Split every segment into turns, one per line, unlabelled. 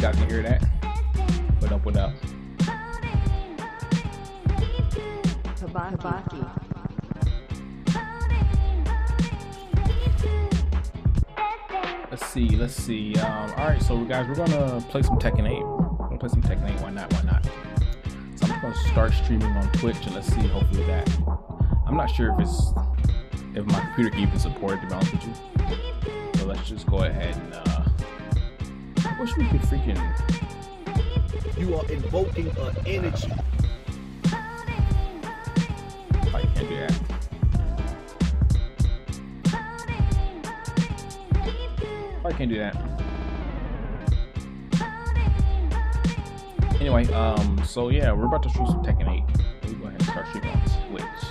guys can hear that. What up, what up?
Tabaki.
Let's see. Alright, so guys, we're gonna play some Tekken 8. We're gonna play some Tekken 8, why not? So I'm just gonna start streaming on Twitch and let's see, hopefully that. I'm not sure if my computer can even support it, to be honest with you. So let's just go ahead and I wish we could freaking.
You are invoking an energy.
I can't do that. I can't do that. Anyway, so yeah, we're about to shoot some Tekken 8. Let me go ahead and start shooting on Twitch.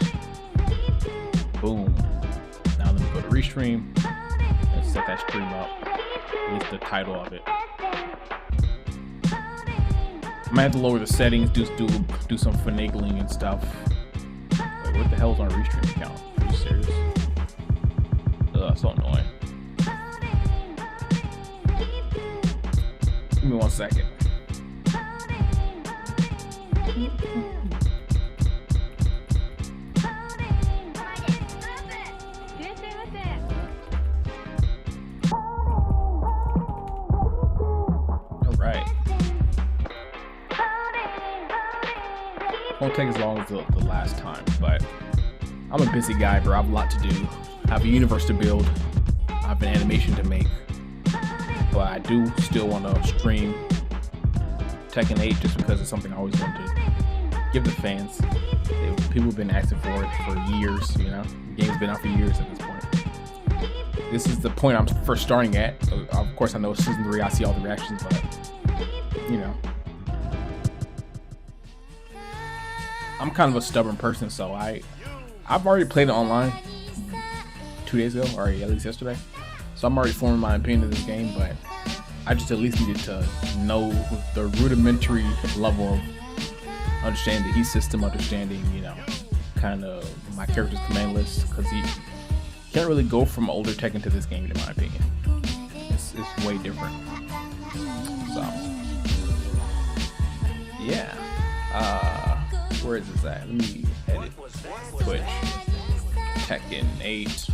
Boom. Now let me go to restream and set that stream up. At least the title of it. I might have to lower the settings, do some finagling and stuff. Wait, what the hell's on restream account? Are you serious? Ugh, so annoying. Give me 1 second. Alright. Won't take as long as the last time, but I'm a busy guy, bro. I have a lot to do. I have a universe to build. I have an animation to make. But I do still want to stream Tekken 8 just because it's something I always want to give the fans. People have been asking for it for years, you know. The game's been out for years at this point. This is the point I'm first starting at. Of course, I know it's season 3. I see all the reactions, but you know, I'm kind of a stubborn person, so I've already played it online 2 days ago, or at least yesterday. So I'm already forming my opinion of this game, but I just at least needed to know the rudimentary level of understanding the heat system, understanding, you know, kind of my character's command list, because you can't really go from older Tekken to this game, in my opinion. It's way different. So, yeah. Where is this at? Let me edit Twitch. Tekken 8.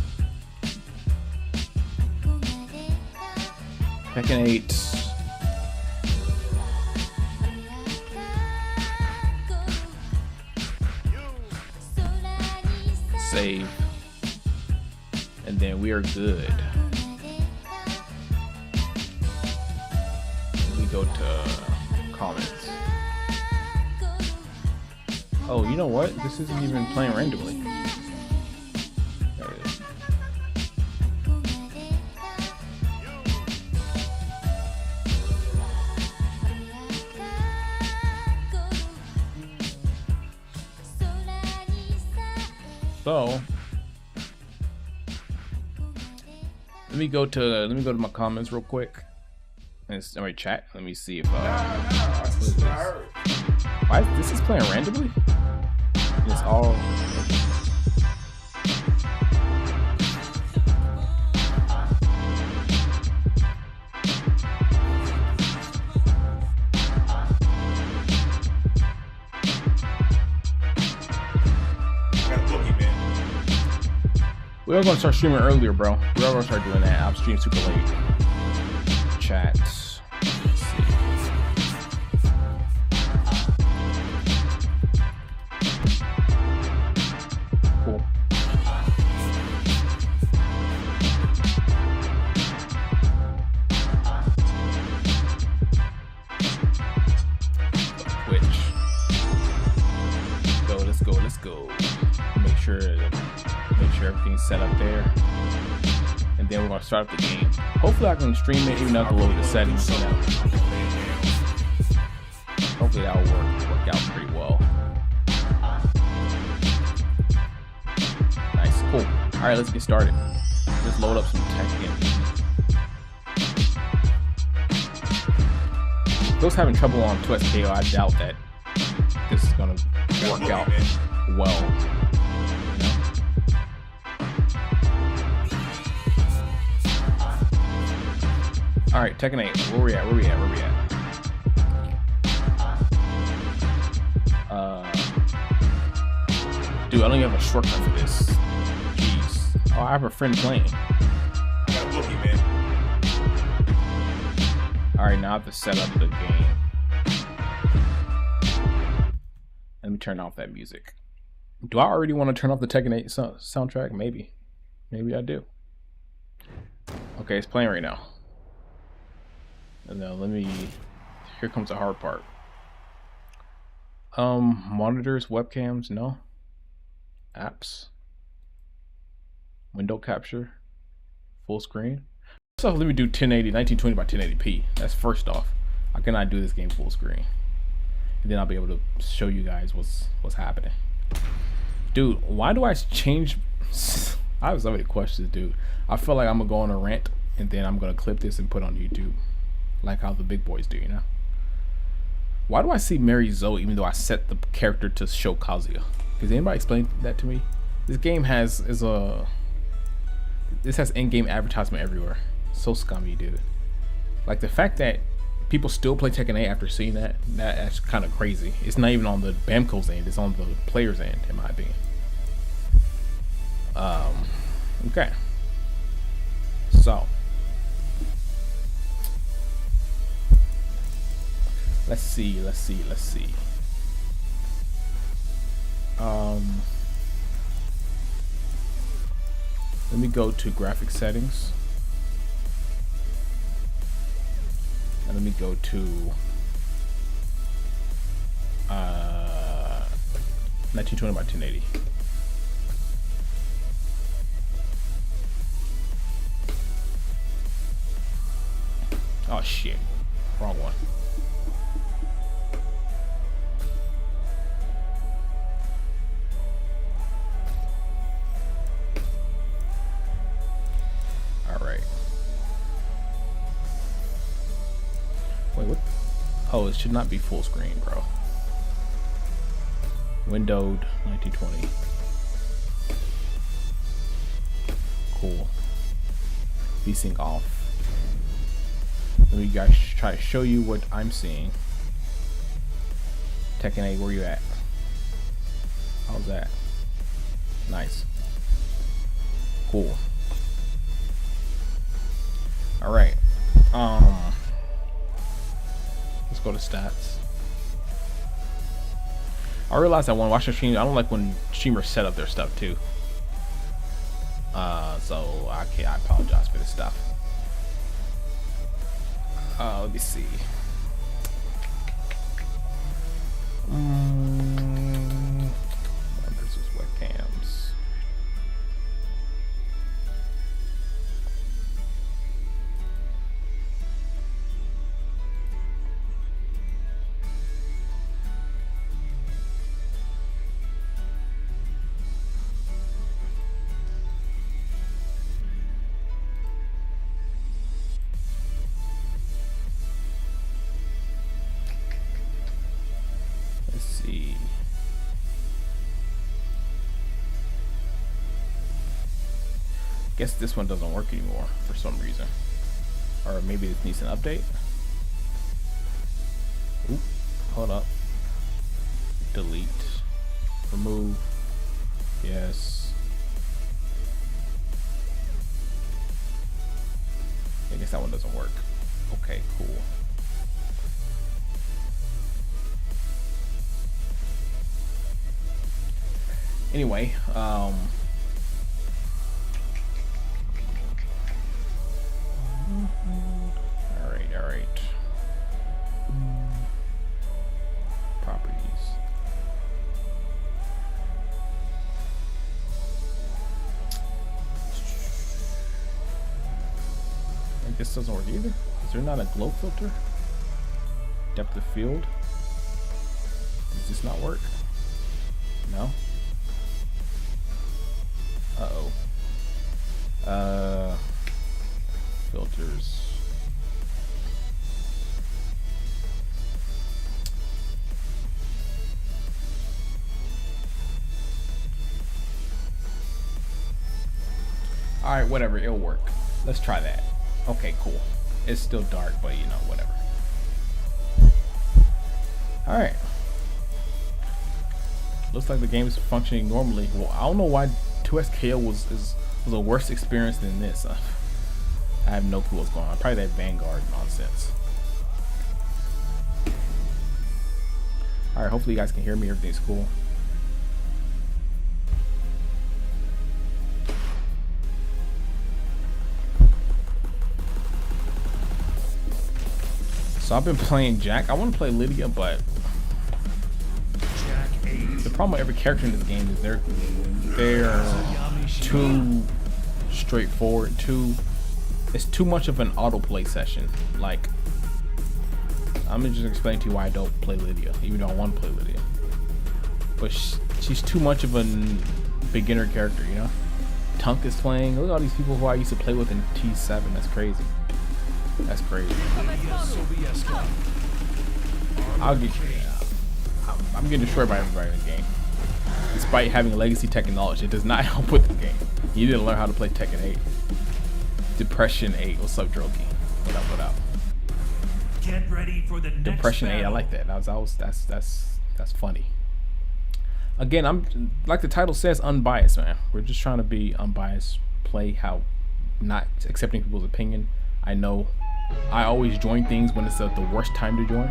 Tekken 8. Save. And then we are good. We go to comments. Oh, you know what? This isn't even playing randomly. There it is. So let me go to my comments real quick and somebody chat. Let me see if why this is playing randomly? It's all we are gonna start streaming earlier, bro. We are gonna start doing that. I'm streaming super late. Chat. Let's see. Cool. Twitch. Let's go. Make sure everything's set up there, and then we're gonna start up the game. Hopefully I can stream it even though I have to load the settings, you know. Hopefully that will work out pretty well. Nice, cool. All right, let's get started. Let's load up some Tekken. Those having trouble on 2SKO, I doubt that this is gonna work out well. All right, Tekken 8. Where we at? Dude, I don't even have a shortcut for this. Jeez. Oh, I have a friend playing.
I got a bookie, man.
Alright, now I have to set up the game. Let me turn off that music. Do I already want to turn off the Tekken 8 soundtrack? Maybe. Maybe I do. Okay, it's playing right now. And now let me... Here comes the hard part. Monitors, webcams, no. Apps. Window capture. Full screen. So let me do 1080, 1920 by 1080p. That's first off. I cannot do this game full screen. And then I'll be able to show you guys what's happening. Dude, why do I change? I have so many questions, dude. I feel like I'm gonna go on a rant and then I'm gonna clip this and put on YouTube, like how the big boys do, you know. Why do I see Mary Zoe even though I set the character to show Kazuya? Does anybody explain that to me? This game has in-game advertisement everywhere. So scummy, dude. Like the fact that people still play Tekken 8 after seeing that's kind of crazy. It's not even on the Bamco's end, it's on the player's end, in my opinion. Okay. So let's see. Let me go to graphic settings. And let me go to 1920 by 1080. Oh shit, wrong one. All right. Wait, what? Oh, it should not be full screen, bro. Windowed 1920. Cool. VSync off. Let me guys try to show you what I'm seeing. Tekken 8, where you at? How's that? Nice. Cool. All right. Let's go to stats. I realized I want to watch the stream. I don't like when streamers set up their stuff too. So I apologize for this stuff. Let me see. Versus webcams. Guess this one doesn't work anymore for some reason, or maybe it needs an update. Oop, hold up. Delete, remove, yes. I guess that one doesn't work. Okay, cool. Anyway, all right. Properties. I guess doesn't work either. Is there not a glow filter? Depth of field. Does this not work? No. Filters. All right, whatever, it'll work. Let's try that. Okay, cool. It's still dark, but you know, whatever. All right. Looks like the game is functioning normally. Well, I don't know why 2SKO was a worse experience than this. I have no clue what's going on. Probably that Vanguard nonsense. Alright, hopefully you guys can hear me. Everything's cool. So I've been playing Jack. I want to play Lydia, but the problem with every character in this game is they're too straightforward. It's too much of an autoplay session. Like, I'm gonna just explain to you why I don't play Lydia, even though I want to play Lydia. But she's too much of a beginner character, you know. Tunk is playing. Look at all these people who I used to play with in T7. That's crazy. That's crazy. I'm getting destroyed by everybody in the game. Despite having legacy Tekken knowledge, it does not help with the game. You didn't learn how to play Tekken 8. Depression 8. What's up, Droki? What up? What up?
Get ready for the
Depression 8. I like that. That's funny. Again, I'm like the title says, unbiased, man. We're just trying to be unbiased. Play how not accepting people's opinion. I know I always join things when it's the worst time to join.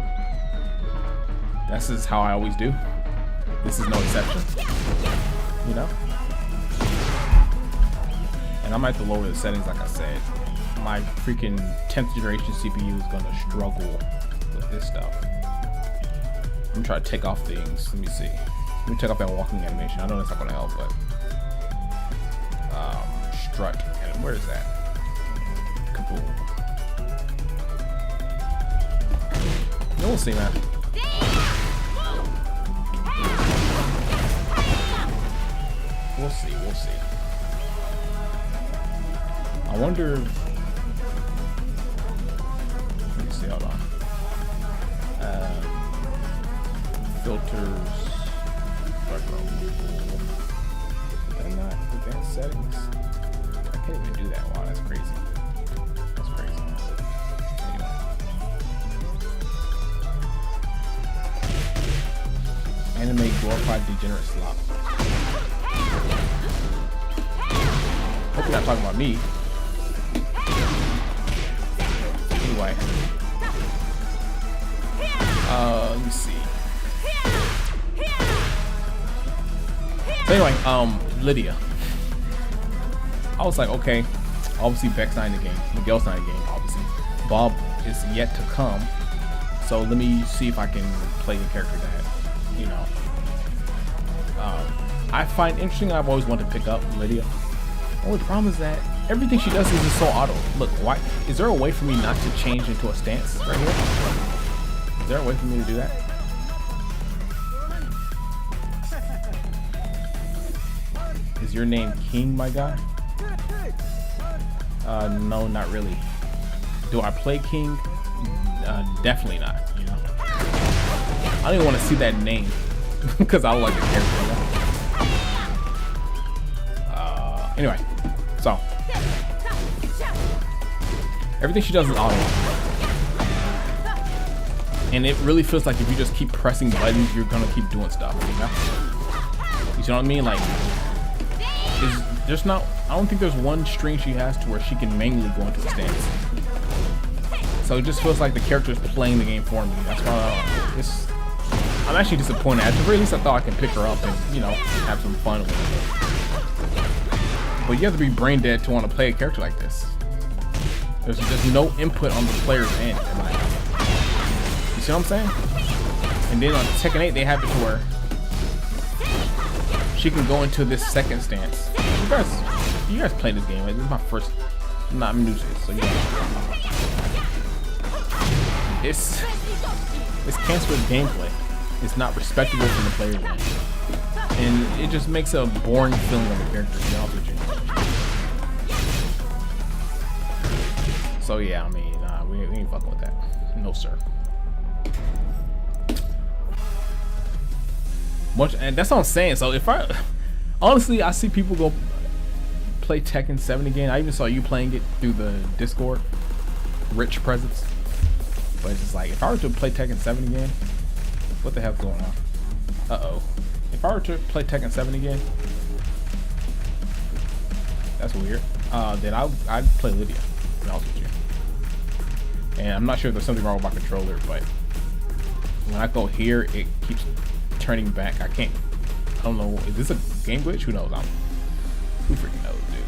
This is how I always do. This is no exception. You know? And I might have to lower the settings, like I said. My freaking 10th generation CPU is gonna struggle with this stuff. I'm gonna try to take off things. Let me see. Let me take off that walking animation. I know that's not gonna help, but strut. And where is that? Kaboom. We'll see, man. We'll see. We'll see. I wonder. Let me see. Hold on. Filters. And not advanced settings. I can't even do that. Wow, that's crazy. That's crazy. Anyway. Anime glorified degenerate slop. Hope you're not talking about me. Anyway. Let me see. So anyway, Lydia. I was like, okay, obviously Beck's not in the game, Miguel's not in the game, obviously. Bob is yet to come. So let me see if I can play a character that, you know, I find interesting. I've always wanted to pick up Lydia. Only problem is that everything she does is just so auto. Look, why is there a way for me not to change into a stance right here? Is there a way for me to do that? Is your name King, my guy? No, not really. Do I play King? Definitely not, you know. I don't even want to see that name because I don't like the character, you know? Anyway, so everything she does is auto. And it really feels like if you just keep pressing buttons, you're gonna keep doing stuff, you know? You know what I mean? Like, there's not, I don't think there's one string she has to where she can manually go into a stance. So it just feels like the character is playing the game for me. That's why I'm actually disappointed. At the very least, I thought I can pick her up and, you know, have some fun with her. But you have to be brain dead to want to play a character like this. There's just no input on the player's end. You see what I'm saying? And then on Tekken 8, they have it to where she can go into this second stance. You guys play this game, right? This is my first, not new to this, so yeah. It's cancerous gameplay. It's not respectable from the player's end. And it just makes a boring feeling of the character, to be honest with you. So yeah, I mean, we ain't fucking with that. No sir. And that's what I'm saying. So if honestly, I see people go play Tekken 7 again. I even saw you playing it through the Discord. Rich presence. But it's just like, if I were to play Tekken 7 again, what the hell's going on? Uh-oh. If I were to play Tekken 7 again, that's weird. Then I'd play Lydia, to be honest with you. And I'm not sure if there's something wrong with my controller, but when I go here, it keeps turning back. I don't know. Is this a game glitch? Who knows? Who freaking knows, dude?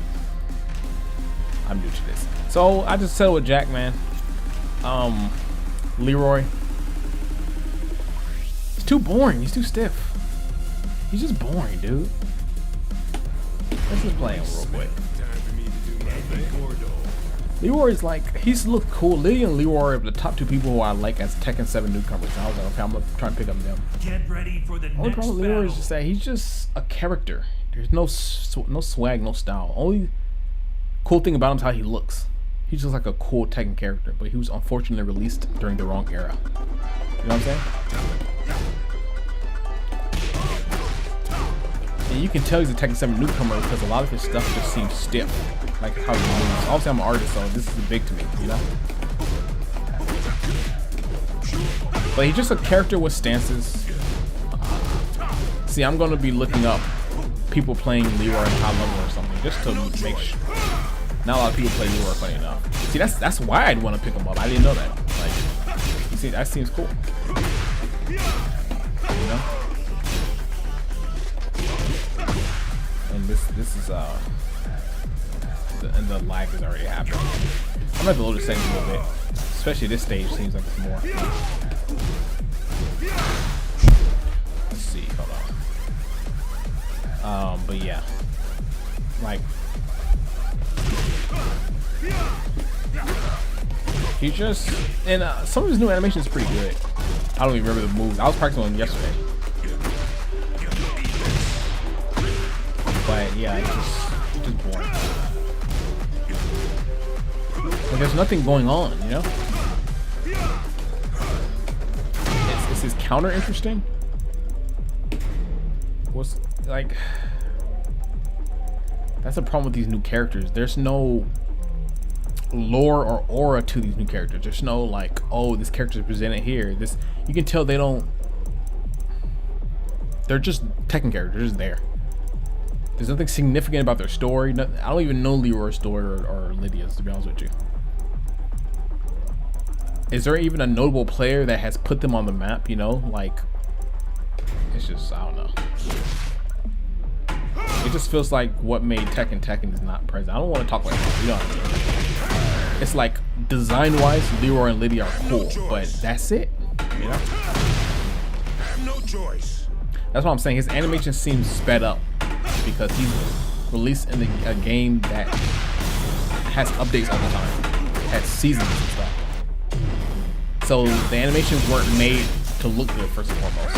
I'm new to this. So I just settled with Jack, man. Leroy. He's too boring. He's too stiff. He's just boring, dude. Let's just play him real quick. Leroy's like, he's looked cool. Lydia and Leroy are the top 2 people who I like as Tekken 7 newcomers. And I was like, okay, I'm gonna try and pick up them.
Get ready for the
Only problem with Leroy is just that he's just a character. There's no swag, no style. Only cool thing about him is how he looks. He's just like a cool Tekken character, but he was unfortunately released during the wrong era. You know what I'm saying? And you can tell he's a Tekken 7 newcomer because a lot of his stuff just seems stiff, like how he moves. Obviously, I'm an artist, so this is big to me, you know? But he's just a character with stances. See, I'm going to be looking up people playing Leroy at high level or something, just to make sure. Not a lot of people play Leroy, funny enough. See, that's why I'd want to pick him up. I didn't know that. Like, you see, that seems cool. You know? And this is and the lag is already happening. I'm gonna have to load this segment a little bit, especially this stage seems like it's more. Let's see, hold on. But yeah, like he just and some of his new animation is pretty good. I don't even remember the moves. I was practicing one yesterday. But yeah, it's just boring. Like there's nothing going on, you know? Is his counter interesting? What's like? That's the problem with these new characters. There's no lore or aura to these new characters. There's no like, oh, this character is presented here. This you can tell they don't. They're just Tekken characters. They're just there. There's nothing significant about their story. I don't even know Leroy's story or Lydia's, to be honest with you. Is there even a notable player that has put them on the map, you know? Like, it's just, I don't know. It just feels like what made Tekken is not present. I don't want to talk like that, you know what I mean? It's like, design-wise, Leroy and Lydia are cool, but that's it, you know?
No choice.
That's what I'm saying. His animation seems sped up because he's released in a game that has updates all the time, has seasons and stuff. So the animations weren't made to look good first and foremost.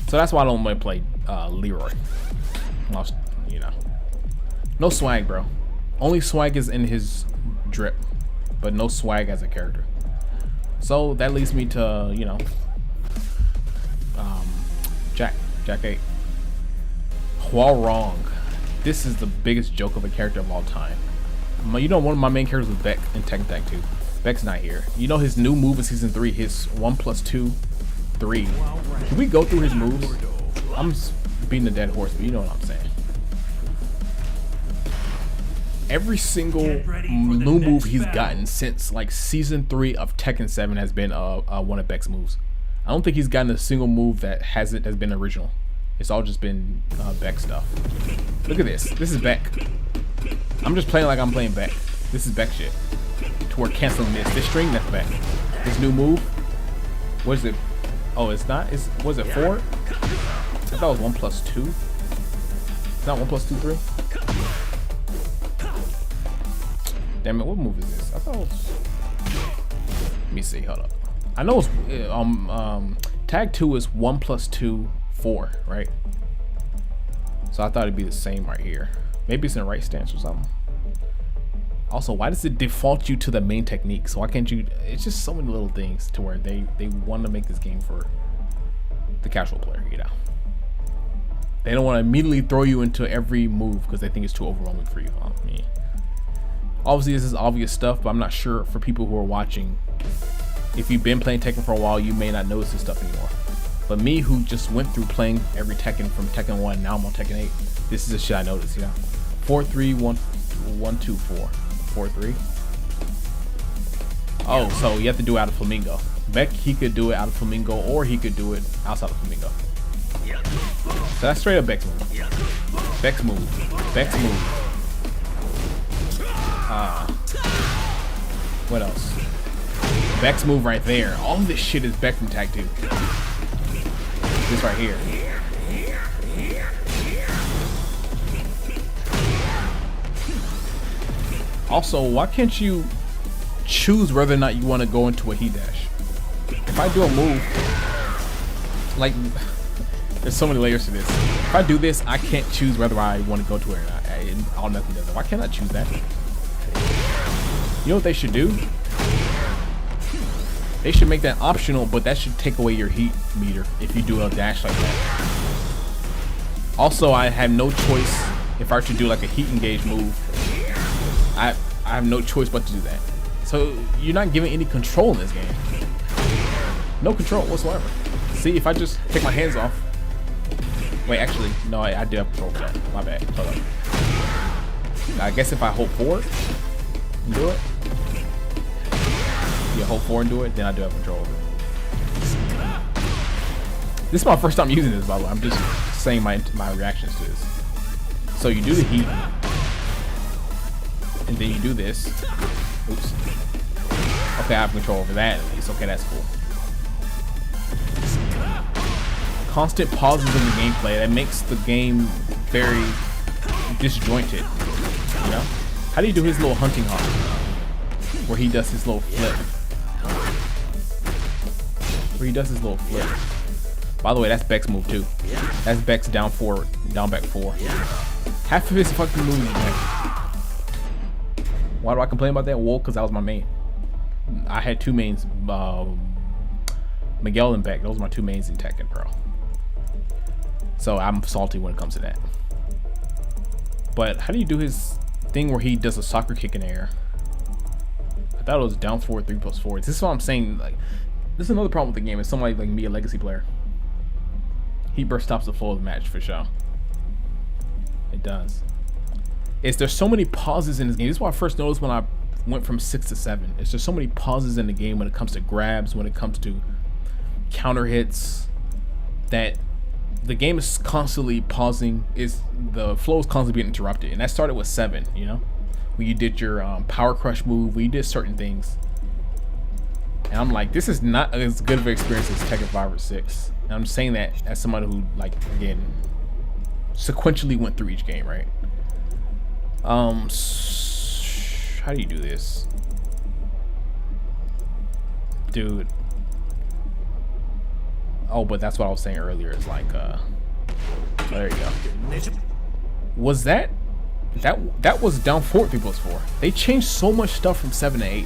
So that's why I don't want to play Leroy. You know, no swag, bro. Only swag is in his drip, but no swag as a character. So that leads me to, you know, Jack 8. While wrong, this is the biggest joke of a character of all time. You know, one of my main characters was Beck in Tekken Tag 2. Beck's not here. You know his new move in season 3, his 1+2, 3. Can we go through his moves? I'm just beating the dead horse, but you know what I'm saying. Every single new move he's gotten since like season 3 of Tekken 7 has been one of Beck's moves. I don't think he's gotten a single move that has been original. It's all just been Beck stuff. Look at this. This is Beck. I'm just playing like I'm playing Beck. This is Beck shit. Toward canceling this string, that's Beck. This new move. What is it? Oh, it's not. Was it 4? I thought it was 1+2. It's not 1+2, 3. Damn it! What move is this? I thought it was. Let me see. Hold up. I know it's tag 2 is 1+2, 4, right? So I thought it'd be the same right here. Maybe it's in the right stance or something. Also, why does it default you to the main technique? So why can't you? It's just so many little things to where they want to make this game for the casual player, you know. They don't want to immediately throw you into every move because they think it's too overwhelming for you. I mean, obviously this is obvious stuff, but I'm not sure for people who are watching. If you've been playing Tekken for a while, you may not notice this stuff anymore. But me, who just went through playing every Tekken from Tekken 1, now I'm on Tekken 8. This is the shit I noticed, you know. 4-3-1-2-4. 4-3. Oh, so you have to do it out of Flamingo. Beck, he could do it out of Flamingo, or he could do it outside of Flamingo. So that's straight up Beck's move. Beck's move. Beck's move. What else? Beck's move right there. All of this shit is Beck from Tag 2. This right here. Also, why can't you choose whether or not you want to go into a heat dash? If I do a move, like, there's so many layers to this. If I do this, I can't choose whether I want to go to it or not. It automatically does it. Why can't I choose that? You know what they should do? They should make that optional, but that should take away your heat meter if you do a dash like that. Also, I have no choice if I were to do like a heat engage move. I have no choice but to do that. So you're not giving any control in this game. No control whatsoever. See, if I just take my hands off. Wait, actually, no, I do have control for that. My bad. Hold up. I guess if I hold forward and do it. Yeah, hold forward and do it, then I do have control over it. This is my first time using this, by the way. I'm just saying my reactions to this. So you do the heat. And then you do this. Oops. Okay, I have control over that at least. Okay, that's cool. Constant pauses in the gameplay, that makes the game very disjointed. You know? How do you do his little hunting hop? Where he does his little flip. By the way, that's Beck's move too. That's Beck's down forward, down back 4. Half of his fucking moves is Beck. Why do I complain about that? Well, because that was my main. I had 2 mains, Miguel and Beck. Those are my 2 mains in Tekken, bro. So I'm salty when it comes to that. But how do you do his thing where he does a soccer kick in the air? I thought it was down forward 3+4. This is what I'm saying. Like, this is another problem with the game. Is somebody like me, a legacy player. Heat burst stops the flow of the match for sure. It does. There's so many pauses in this game. This is what I first noticed when I went from 6 to 7. It's just so many pauses in the game when it comes to grabs, when it comes to counter hits, that the game is constantly pausing. The flow is constantly being interrupted, and that started with 7. You know, when you did your power crush move, when you did certain things, and I'm like, this is not as good of an experience as Tekken 5 or 6. And I'm saying that as somebody who, like, again, sequentially went through each game, right? How do you do this, dude? Oh, but that's what I was saying earlier. It's like, there you go. Was that was down forward 3+4? They changed so much stuff from 7 to 8,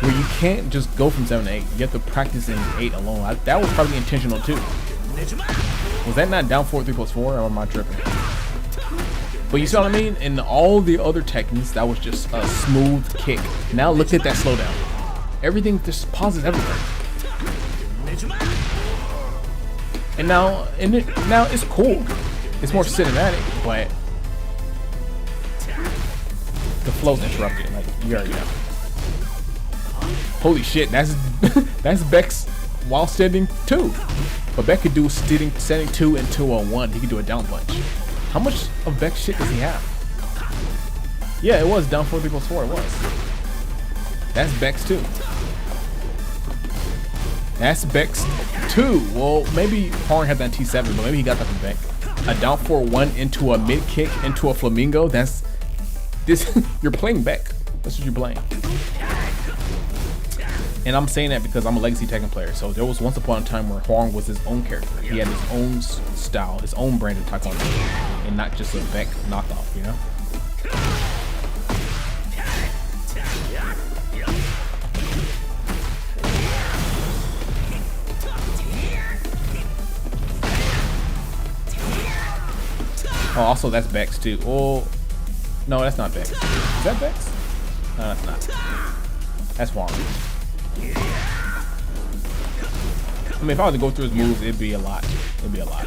where you can't just go from 7 to 8. You have to practice in 8 alone. That was probably intentional too. Was that not down forward 3+4, or am I tripping? But you see what I mean? In all the other Tekkens, that was just a smooth kick. Now look at that slowdown. Everything just pauses everywhere. And now it's cool. It's more cinematic, but the flow's interrupted. Like, you already know. Holy shit, that's that's Beck's while standing 2. But Beck could do standing 2 into a 1. He could do a down punch. How much of Beck's shit does he have? Yeah, it was down 4 3+4. It was. That's Beck's 2. That's Beck's 2. Well, maybe Horn had that T7, but maybe he got that from Beck. A down 4-1 into a mid kick into a flamingo. That's this. You're playing Beck. That's what you're playing. And I'm saying that because I'm a legacy Tekken player. So there was once upon a time where Horn was his own character. He had his own style, his own brand of taekwondo, and not just a Beck knockoff, you know? Oh, also that's Beck's too. Oh, no, that's not Beck's. Is that Beck's? No, that's not. That's Juan. I mean, if I was to go through his moves, it'd be a lot. It'd be a lot.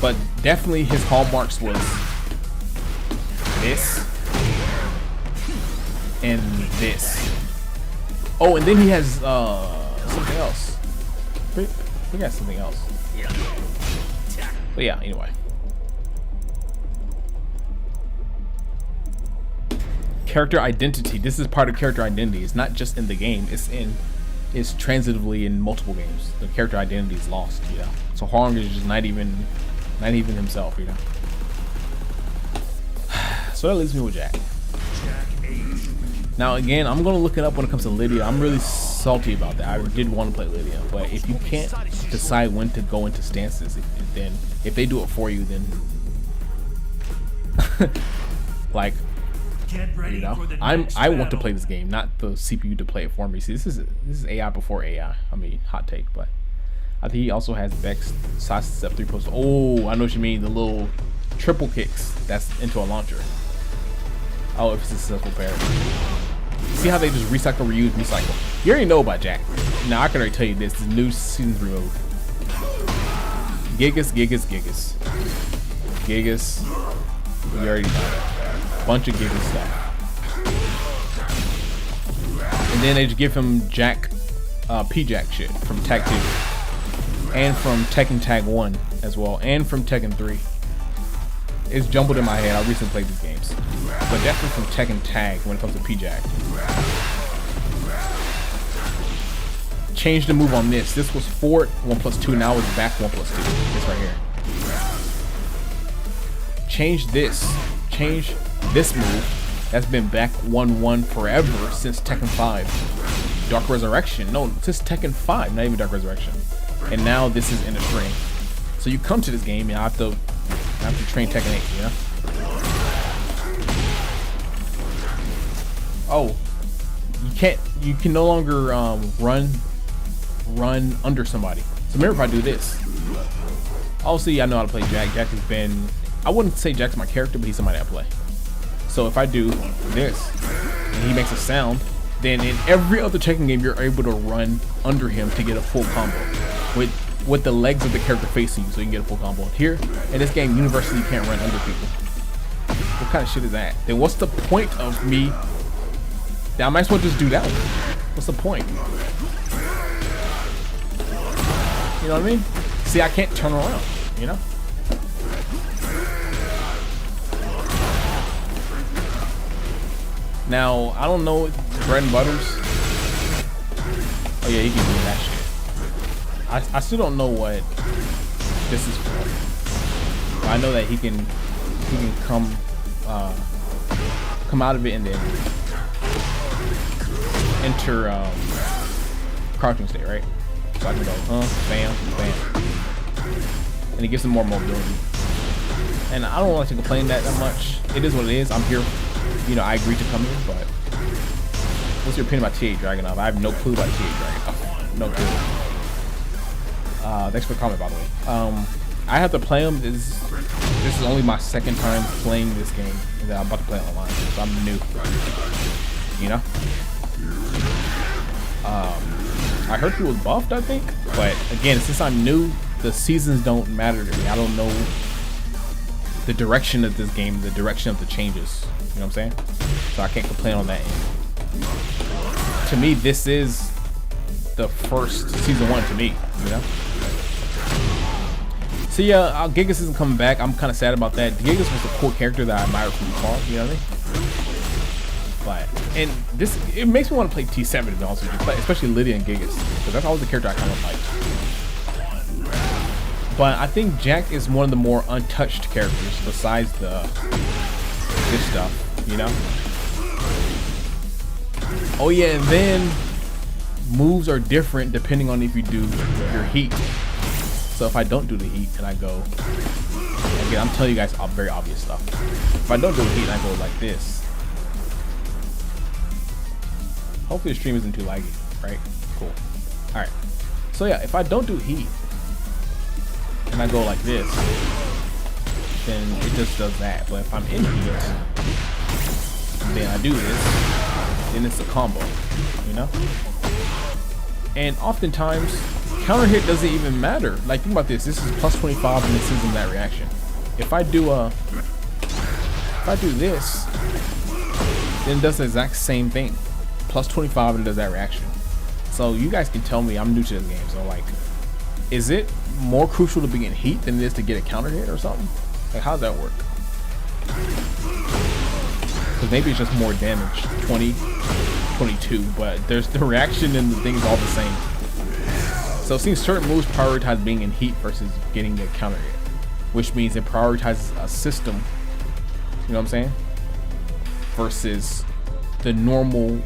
But definitely his hallmarks was this and this. Oh, and then he has something else. He got something else. But yeah, anyway. Character identity. This is part of character identity. It's not just in the game. It's transitively in multiple games. The character identity is lost, you know. So Hong is just not even himself, you know. So that leaves me with Jack. Now again, I'm gonna look it up when it comes to Lydia. I'm really salty about that. I did want to play Lydia, but if you can't decide when to go into stances, then if they do it for you, then like, you know, I want to play this game, not the CPU to play it for me. See, this is AI before AI. I mean, hot take, but I think he also has Vex, side step 3 post. Oh, I know what you mean. The little triple kicks that's into a launcher. Oh, if it's a successful pair. See how they just recycle, reuse, recycle. You already know about Jack. Now I can already tell you this. This new season 3 mode. Gigas, Gigas, Gigas. Gigas. You already know. Bunch of Gigas stuff. And then they just give him Jack, P-Jack shit from Tag 2. And from Tekken Tag 1 as well. And from Tekken 3. It's jumbled in my head. I recently played these games. But definitely from Tekken Tag when it comes to P-Jack. Change the move on this. This was forward 1+2. Now it's back 1+2. This right here. Change this. Change this move. That's been back 1-1 forever since Tekken 5. Dark Resurrection. No, since Tekken 5. Not even Dark Resurrection. And now this is in a string. So you come to this game and I have to train Tekken 8, you know? Oh, you can no longer run under somebody. So remember if I do this. Obviously I know how to play Jack. Jack has been, I wouldn't say Jack's my character, but he's somebody I play. So if I do this and he makes a sound, then in every other Tekken game you're able to run under him to get a full combo with the legs of the character facing you, so you can get a full combo. Here in this game, universally you can't run under people. What kind of shit is that? Then what's the point of me? Now I might as well just do that one. What's the point? You know what I mean? See, I can't turn around, you know? Now, I don't know bread and butters. Oh yeah, you can do that shit. I still don't know what this is for. I know that he can come out of it and then enter crouching state, right? So I can go bam, bam, and it gives him more mobility. And I don't like to complain that much. It is what it is. I'm here, you know. I agreed to come here, but what's your opinion about TA Dragunov? I have no clue about TA Dragunov. No clue. Thanks for the comment, by the way. I have to play him. This is only my second time playing this game, and I'm about to play it online, so I'm new. You know. I heard he was buffed, I think, but again, since I'm new, the seasons don't matter to me. I don't know the direction of this game, the direction of the changes. You know what I'm saying? So I can't complain on that end. To me, this is the first season 1 to me. You know. So yeah, Gigas isn't coming back. I'm kind of sad about that. Gigas was a cool character that I admired from afar. You know what I mean? But and this, it makes me want to play T7 to be honest with you, especially Lydia and Gigas, because that's always the character I kind of like. But I think Jack is one of the more untouched characters besides this stuff, you know. Oh yeah, and then moves are different depending on if you do your heat. So if I don't do the heat and I go, again, I'm telling you guys very obvious stuff. If I don't do the heat and I go like this, hopefully the stream isn't too laggy, right? Cool. All right. So yeah, if I don't do heat and I go like this, then it just does that. But if I'm in heat, then I do this, then it's a combo, you know? And oftentimes, counter hit doesn't even matter. Like, think about this. This is plus 25 and this isn't that reaction. If I do this, then it does the exact same thing. Plus 25 and it does that reaction. So you guys can tell me, I'm new to this game. So like, is it more crucial to be in heat than it is to get a counter hit or something? Like, how does that work? Because maybe it's just more damage, 20, 22, but there's the reaction and the thing is all the same. So it seems certain moves prioritize being in heat versus getting a counter hit, which means it prioritizes a system, you know what I'm saying, versus the normal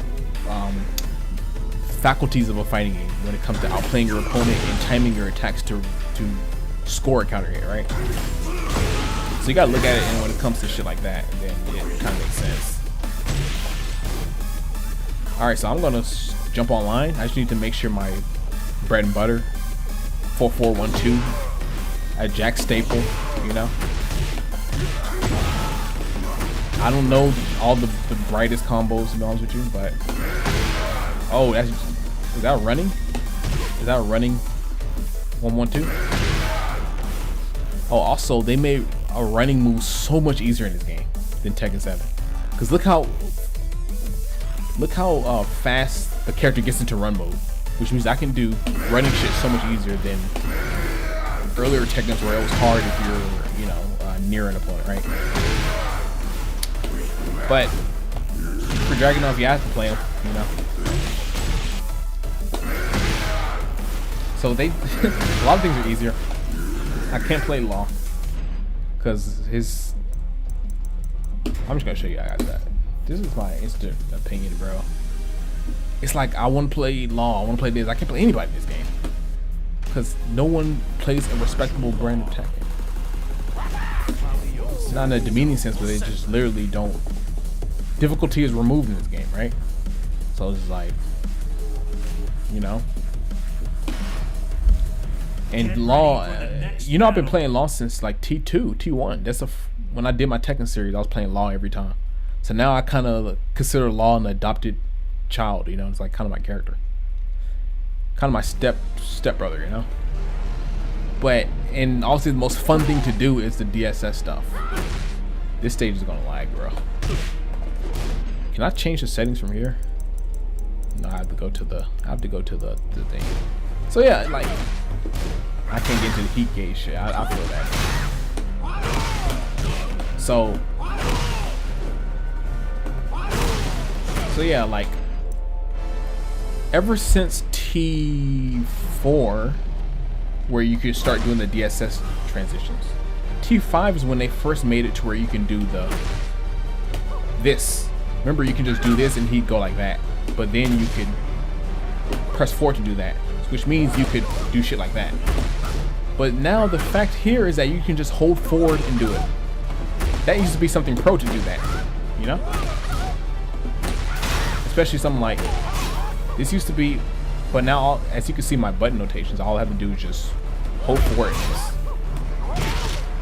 faculties of a fighting game when it comes to outplaying your opponent and timing your attacks to score a counter hit, right? So you gotta look at it, and when it comes to shit like that, then it kind of makes sense. Alright, so I'm gonna jump online. I just need to make sure my bread and butter 4412 at Jack Staple, you know. I don't know all the brightest combos, to be honest with you, but oh, is that running? Is that running 112? Oh, also they made a running move so much easier in this game than Tekken 7. Cause look how fast the character gets into run mode, which means I can do running shit so much easier than earlier Tekkens where it was hard if you're, you know, near an opponent, right? But for Dragunov, you have to play him, you know. So they, a lot of things are easier. I can't play Law because his. I'm just gonna show you guys that. This is my instant opinion, bro. It's like I want to play Law. I want to play this. I can't play anybody in this game because no one plays a respectable brand of Tekken. It's not in a demeaning sense, but they just literally don't. Difficulty is removed in this game, right? So it's like, you know. And Law, you know, I've been playing Law since like T2, T1. That's when I did my Tekken series, I was playing Law every time. So now I kind of consider Law an adopted child, you know. It's like kind of my character, kind of my step brother, you know. But and also the most fun thing to do is the DSS stuff. This stage is gonna lag, bro. Can I change the settings from here? No, I have to go to the thing. So yeah, like I can't get into the heat gauge shit. I feel that. So yeah, like ever since T4, where you could start doing the DSS transitions. T5 is when they first made it to where you can do this. Remember, you can just do this and he'd go like that, but then you could press 4 to do that, which means you could do shit like that. But now the fact here is that you can just hold forward and do it. That used to be something pro to do that, you know? Especially something like this used to be, but now as you can see my button notations, all I have to do is just hold forward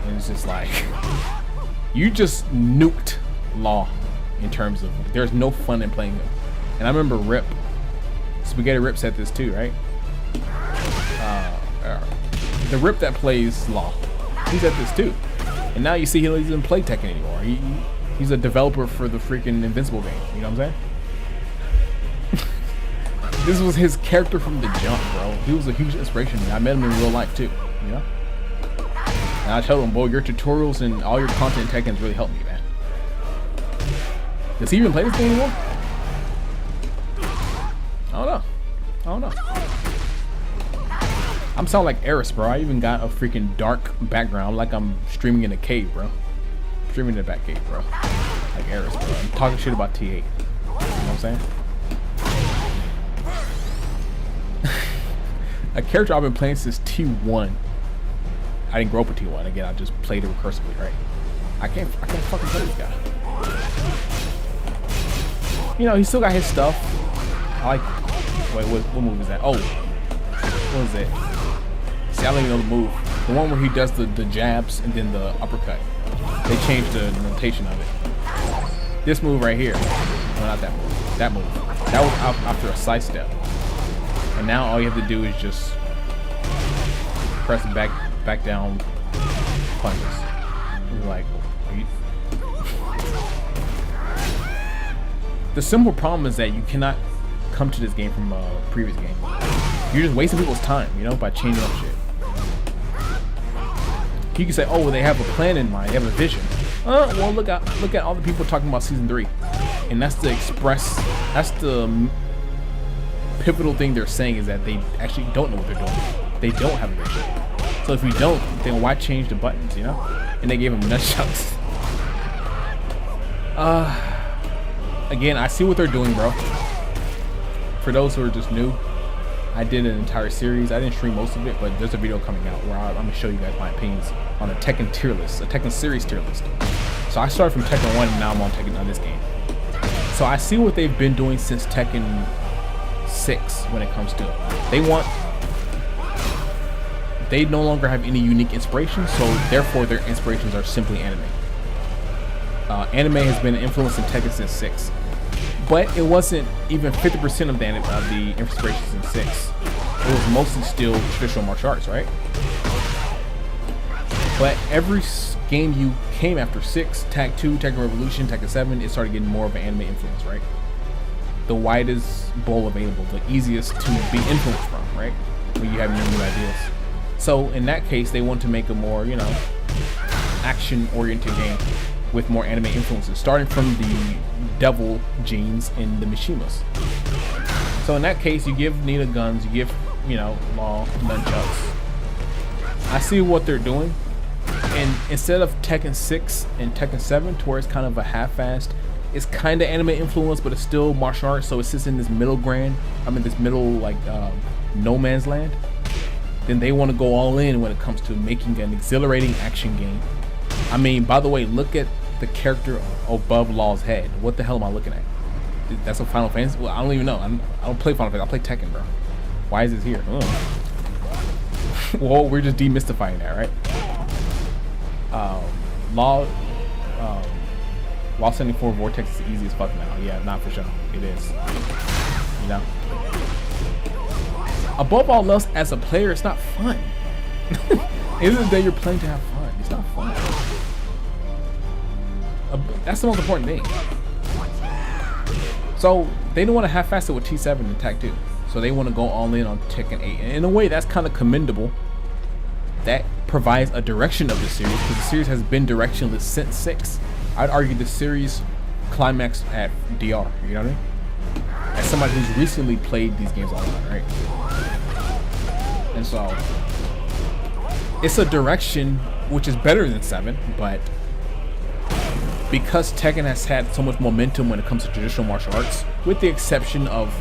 and it's just like you just nuked Law in terms of there's no fun in playing them. And I remember Spaghetti Rip said this too, right? The Rip that plays Law, he said this too. And now you see he doesn't play Tekken anymore. He's a developer for the freaking Invincible game. You know what I'm saying? This was his character from the jump, bro. He was a huge inspiration to me. I met him in real life too, you know? And I told him, boy, your tutorials and all your content in Tekken's really helped me, man. Does he even play this game anymore? I don't know. I'm sounding like Eris, bro. I even got a freaking dark background, like I'm streaming in a cave, bro. Streaming in a back cave, bro. Like Eris, bro. I'm talking shit about T8. You know what I'm saying? A character I've been playing since T1. I didn't grow up with T1. Again, I just played it recursively, right? I can't fucking play this guy. You know, he still got his stuff. I like. Wait, what move is that? Oh, what is it? See, I don't even know the move. The one where he does the jabs and then the uppercut. They changed the notation of it. This move right here. No, not that move. That move. That was after a side step. And now all you have to do is just press back down punches. It's like, the simple problem is that you cannot come to this game from a previous game. You're just wasting people's time, you know, by changing up shit. You can say, oh, well, they have a plan in mind, they have a vision. Well, look at all the people talking about season 3, and that's the pivotal thing they're saying, is that they actually don't know what they're doing. They don't have a vision. So if you don't, then why change the buttons, you know? And they gave them nunchucks. Again, I see what they're doing, bro. For those who are just new, I did an entire series. I didn't stream most of it, but there's a video coming out where I'm gonna show you guys my opinions on a Tekken tier list, a Tekken series tier list. So I started from Tekken 1 and now I'm on this game. So I see what they've been doing since Tekken 6 when it comes to it. They no longer have any unique inspiration, so therefore their inspirations are simply anime. Anime has been an influence in Tekken since 6. But it wasn't even 50% of the inspirations in 6. It was mostly still traditional martial arts, right? But every game you came after 6, Tag 2, Tekken Revolution, Tekken 7, it started getting more of an anime influence, right? The widest bowl available, the easiest to be influenced from, right? When you have new ideas. So in that case, they want to make a more, you know, action-oriented game with more anime influences, starting from the devil genes in the Mishimas. So in that case, you give Nina guns, you give, you know, Law nunchucks. I see what they're doing, and instead of Tekken 6 and Tekken 7, to where it's kind of a half-assed, it's kind of anime influence, but it's still martial arts, so it sits in this middle like no man's land. Then they want to go all in when it comes to making an exhilarating action game. I mean, by the way, look at the character above Law's head. What the hell am I looking at? That's a Final Fantasy? Well, I don't even know. I don't play Final Fantasy. I play Tekken, bro. Why is this here? Well, we're just demystifying that, right? Law 74 Vortex is easy as fuck now. Yeah, not for sure. It is. You know? Above all else, as a player, it's not fun. End of the day, you're playing to have fun. It's not fun. That's the most important thing. So they don't want to half-ass it with T7 and Tag 2. So they want to go all in on Tekken 8. And in a way, that's kind of commendable. That provides a direction of the series, because the series has been directionless since 6. I'd argue the series climaxed at DR. You know what I mean? As somebody who's recently played these games online, right? And so it's a direction which is better than 7, but because Tekken has had so much momentum when it comes to traditional martial arts, with the exception of,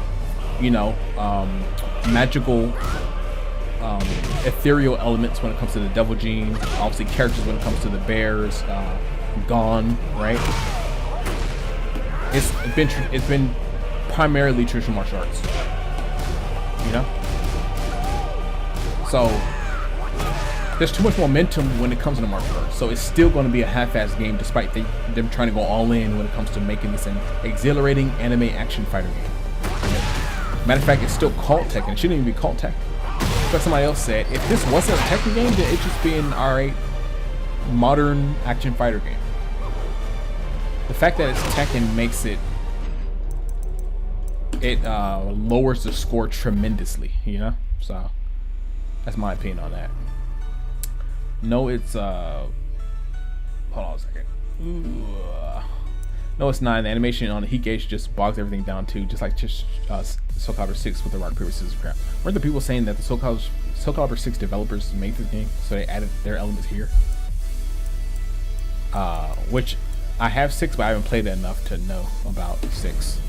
you know, magical, ethereal elements when it comes to the Devil Gene, obviously characters when it comes to the bears, Gone, right? It's been primarily traditional martial arts, you know. So there's too much momentum when it comes to the martial arts, so it's still going to be a half-assed game, despite them trying to go all in when it comes to making this an exhilarating anime action fighter game. Matter of fact, it's still called Tekken. It shouldn't even be called Tekken. But somebody else said, if this wasn't a Tekken game, then it'd just be an alright modern action fighter game. The fact that it's Tekken makes it lowers the score tremendously, you know. So that's my opinion on that. No, it's hold on a second. No, it's not. The animation on the heat gauge just bogs everything down too, just like Soul Calibur 6 with the rock paper scissors crap. Weren't the people saying that the Soul Calibur 6 developers made this game, so they added their elements here? Which I have 6, but I haven't played it enough to know about 6.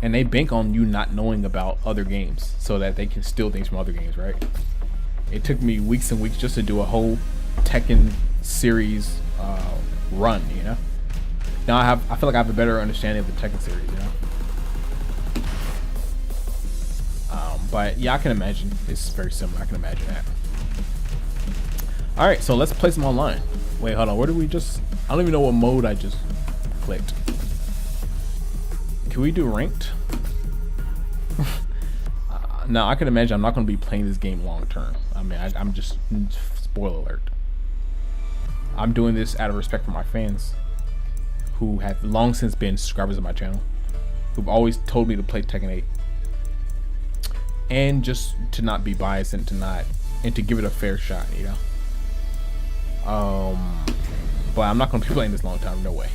And they bank on you not knowing about other games so that they can steal things from other games, right? It took me weeks and weeks just to do a whole Tekken series run, you know? Now I feel like I have a better understanding of the Tekken series, you know? But yeah, I can imagine it's very similar. I can imagine that. Alright, so let's play some online. Wait, hold on. Where did we just... I don't even know what mode I just clicked. Can we do ranked? Now I can imagine I'm not going to be playing this game long term. I mean, I'm just, spoiler alert. I'm doing this out of respect for my fans, who have long since been subscribers of my channel, who've always told me to play Tekken 8, and just to not be biased and to give it a fair shot, you know. But I'm not going to be playing this long time, no way,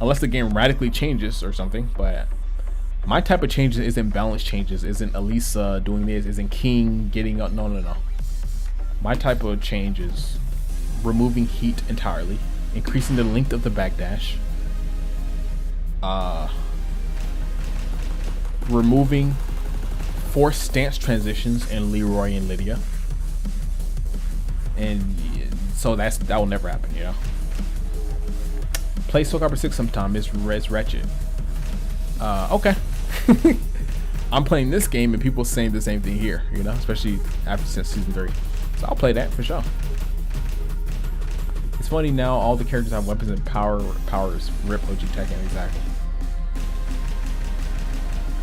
unless the game radically changes or something. But my type of changes isn't balance changes, isn't Elisa doing this, isn't King getting up. No. My type of change is removing heat entirely, increasing the length of the backdash, removing forced stance transitions in Leroy and Lydia, and so that will never happen, you know. Play Soul Calibur 6 sometime. It's wretched. Okay. I'm playing this game and people saying the same thing here, you know, especially since season 3. So I'll play that for sure. It's funny now, all the characters have weapons and powers. Rip OG Tekken, exactly.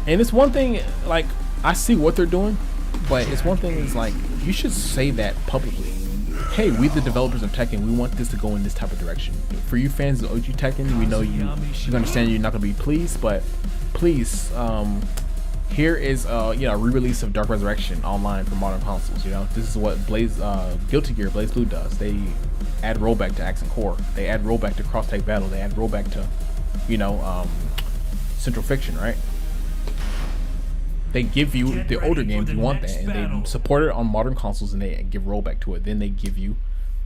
And it's one thing, like, I see what they're doing, but it's one thing is like, you should say that publicly. Hey, we the developers of Tekken, we want this to go in this type of direction. For you fans of OG Tekken, we know you understand you're not gonna be pleased, but please, here is re-release of Dark Resurrection online for modern consoles. You know, this is what Guilty Gear Blaze Blue does. They add rollback to Axe and Core. They add rollback to Cross Tag Battle. They add rollback to, Central Fiction, right? They give you the older games, you want that, and they support it on modern consoles, and they give rollback to it. Then they give you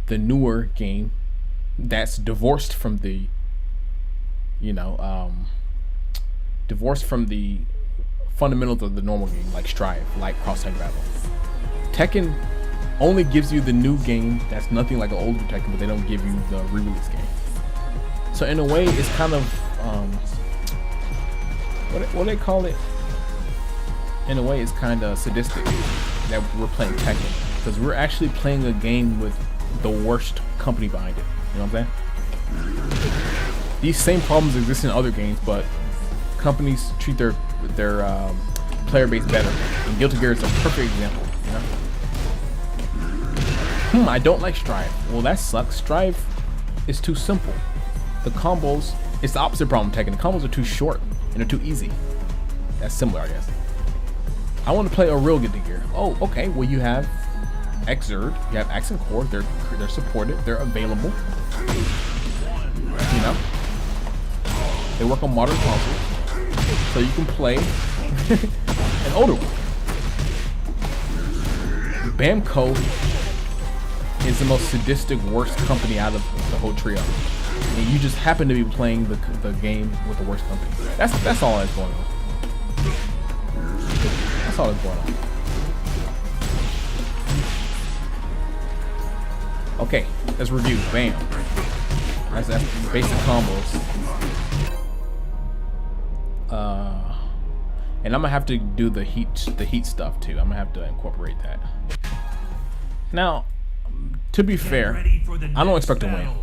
the newer game that's divorced from the, fundamentals of the normal game, like Strive, like Cross Tag Battle. Tekken only gives you the new game that's nothing like an older Tekken, but they don't give you the re-release game. So in a way, it's kind of what do they call it? In a way, it's kind of sadistic that we're playing Tekken, because we're actually playing a game with the worst company behind it. You know what I'm saying? These same problems exist in other games, but companies treat their player base better. And Guilty Gear is a perfect example. You know? I don't like Strive. Well, that sucks. Strive is too simple. The combos, it's the opposite problem with Tekken. The combos are too short and they're too easy. That's similar, I guess. I want to play a real Guilty Gear. Oh, okay. Well, you have Xrd, you have Axe and Core. They're supported. They're available. You know, they work on modern consoles, so you can play an older one. Bamco is the most sadistic, worst company out of the whole trio, and you just happen to be playing the game with the worst company. That's all that's going on. That's all that's going on. Okay, let's review. Bam. That's basic combos. And I'm gonna have to do the heat stuff too. I'm gonna have to incorporate that. Now, to be fair, I don't expect to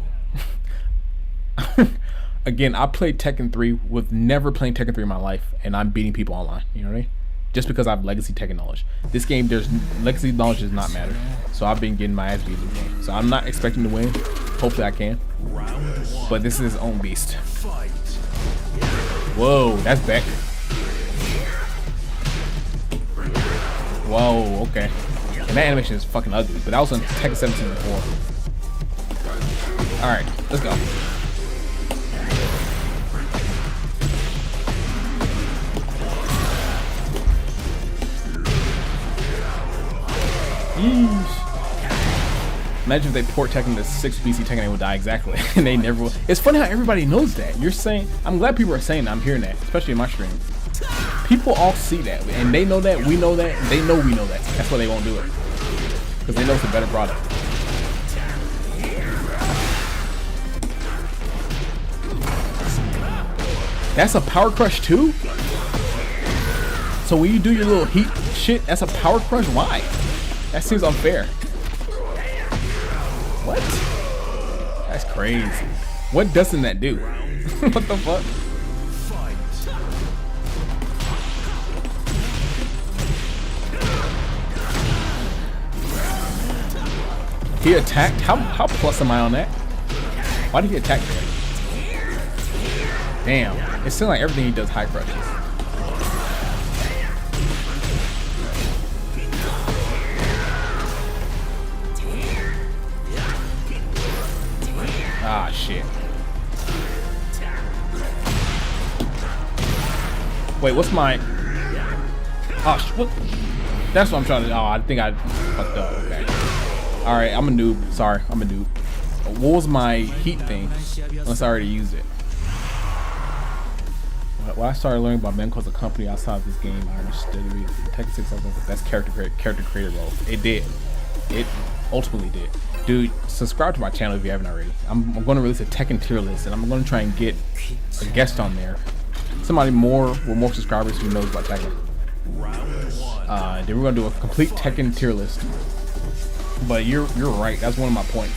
win. Again, I played Tekken 3 with never playing Tekken 3 in my life, and I'm beating people online. You know what I mean? Just because I have legacy Tekken knowledge. This game, legacy knowledge does not matter. So I've been getting my ass beat in the game. So I'm not expecting to win. Hopefully I can. But this is his own beast. Whoa, that's back. Whoa, okay. And that animation is fucking ugly. But that was on Tekken 17 before. Alright, let's go. Imagine if they port Tekken to 6 BC Tekken, they would die exactly. And they never will. It's funny how everybody knows that. You're saying, I'm glad people are saying that. I'm hearing that, especially in my stream. People all see that, and they know that, we know that, and they know we know that. That's why they won't do it. Because they know it's a better product. That's a power crush too? So when you do your little heat shit, that's a power crush? Why? That seems unfair. What? That's crazy. What doesn't that do? What the fuck? He attacked? How plus am I on that? Why did he attack there? Damn. It seems like everything he does high crushes. Ah, shit. Wait, what's my... Oh, what? That's what I'm trying to... Oh, I think I fucked up. Okay. Alright, I'm a noob. Sorry, I'm a noob. What was my heat thing? Unless I already used it. When I started learning about Menko as a company outside of this game, I understood it. Tekken 6 was the best character creator role. It did. It ultimately did. Dude, subscribe to my channel if you haven't already. I'm going to release a Tekken tier list, and I'm going to try and get a guest on there. Somebody with more subscribers who knows about Tekken. Then we're going to do a complete Tekken tier list. But you're right. That's one of my points.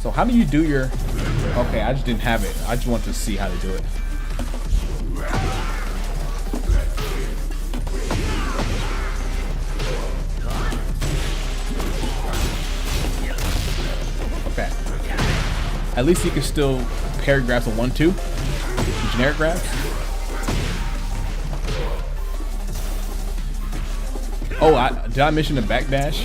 So how do you do your... Okay, I just didn't have it. I just wanted to see how to do it. Okay. At least you can still parry grabs on 1-2. Generic grabs. Oh, did I mention the backdash?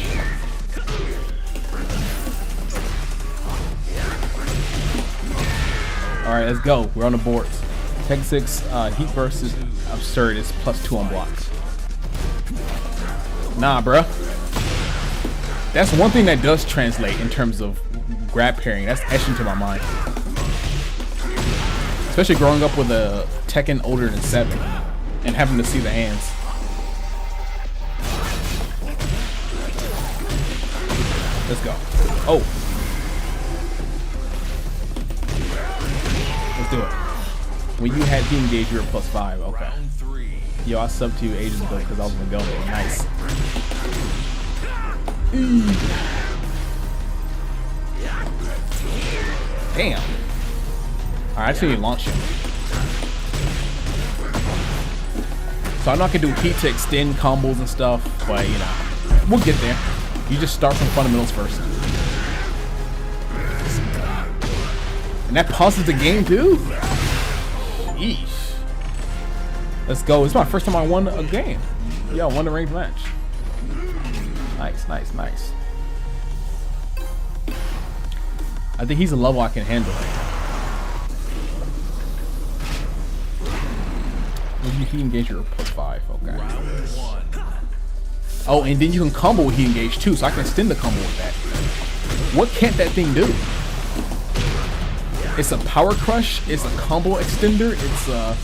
Alright, let's go. We're on the boards. Tekken 6 Heat versus Absurd is +2 on blocks. Nah, bruh. That's one thing that does translate in terms of grab parrying. That's etched into my mind. Especially growing up with a Tekken older than 7 and having to see the hands. Let's go. Oh. Let's do it. When you had team engage, you were +5. Okay. Yo, I subbed to you ages ago because I was gonna go. Nice. Damn. Alright, I just need to launch him. So I know I can do heat to extend combos and stuff, but you know, we'll get there. You just start from fundamentals first. And that pauses the game too? Yeesh. Let's go. It's my first time I won a game. Yo, I won the ranked match. Nice, nice, nice. I think he's a level I can handle. When you heat engage, you're +5. Okay. Oh, and then you can combo with heat engage too, so I can extend the combo with that. What can't that thing do? It's a power crush, it's a combo extender, it's a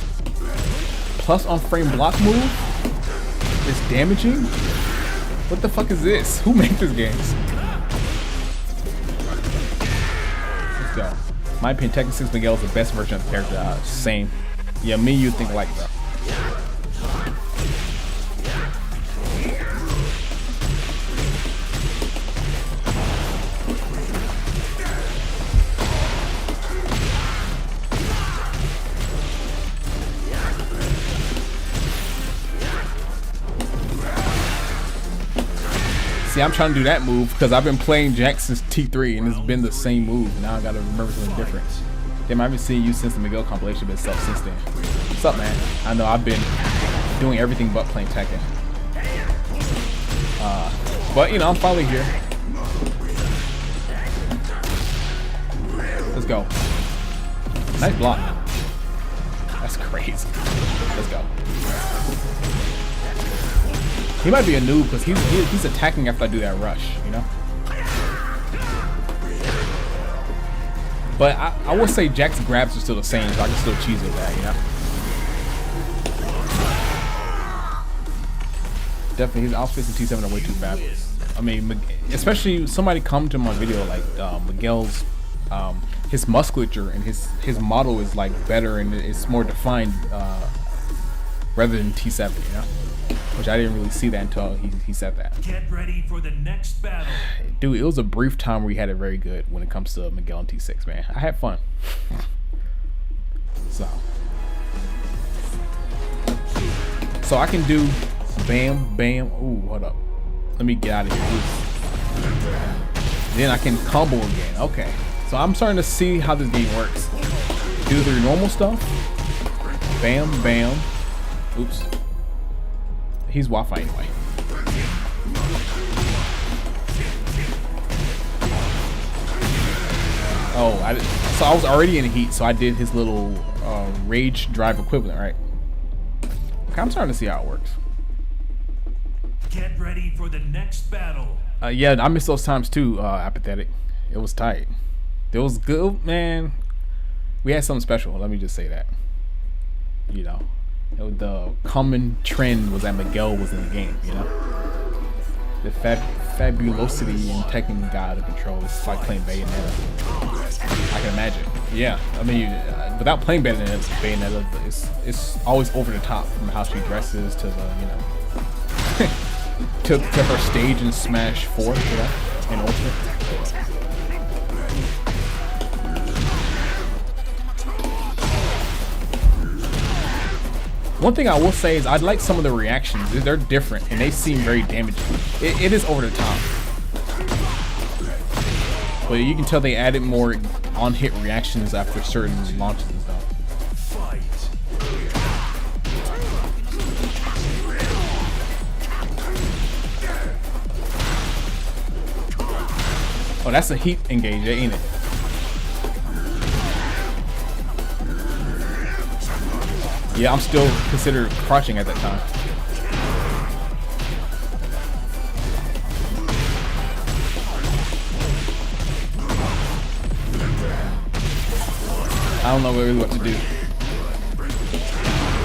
plus on frame block move, it's damaging. What the fuck is this? Who made this game? Let's go. My opinion, Tekken 6 Miguel is the best version of the character. Same. Yeah, me and you think alike, bro. See, I'm trying to do that move because I've been playing Jack since T3 and it's been the same move. Now I gotta remember something different. Damn, I haven't seen you since the Miguel compilation been up since then. What's up, man? I know I've been doing everything but playing Tekken. But you know, I'm finally here. Let's go. Nice block. That's crazy. Let's go. He might be a noob because he's attacking after I do that rush, you know? But I will say Jack's grabs are still the same, so I can still cheese with that, you know? Definitely, his outfits in T7 are way too fabulous. I mean, especially somebody come to my video like Miguel's, his musculature and his model is like better and it's more defined rather than T7, you know? Which I didn't really see that until he said that.
Get ready for the next battle.
Dude, it was a brief time where he had it very good when it comes to Miguel and T6, man. I had fun. So I can do bam, bam. Ooh, hold up. Let me get out of here. Ooh. Then I can combo again. Okay. So I'm starting to see how this game works. Do the normal stuff. Bam, bam. Oops. He's Wi-Fi anyway. Oh, so I was already in heat, so I did his little rage drive equivalent, right? Okay, I'm starting to see how it works.
Get ready for the next battle.
Yeah, I missed those times too, Apathetic. It was tight. It was good, man. We had something special, let me just say that. You know, the common trend was that Miguel was in the game, you know? The fabulosity and Tekken got out of control. It's like playing Bayonetta. I can imagine. Yeah, I mean, without playing Bayonetta, it's always over the top, from how she dresses to the, you know, to her stage in Smash 4, you know, and Ultimate. One thing I will say is I like some of the reactions. They're different and they seem very damaging. It is over the top. But you can tell they added more on-hit reactions after certain launches and stuff. Oh, that's a heat engage, ain't it? Yeah, I'm still considered crouching at that time. I don't know really what to do.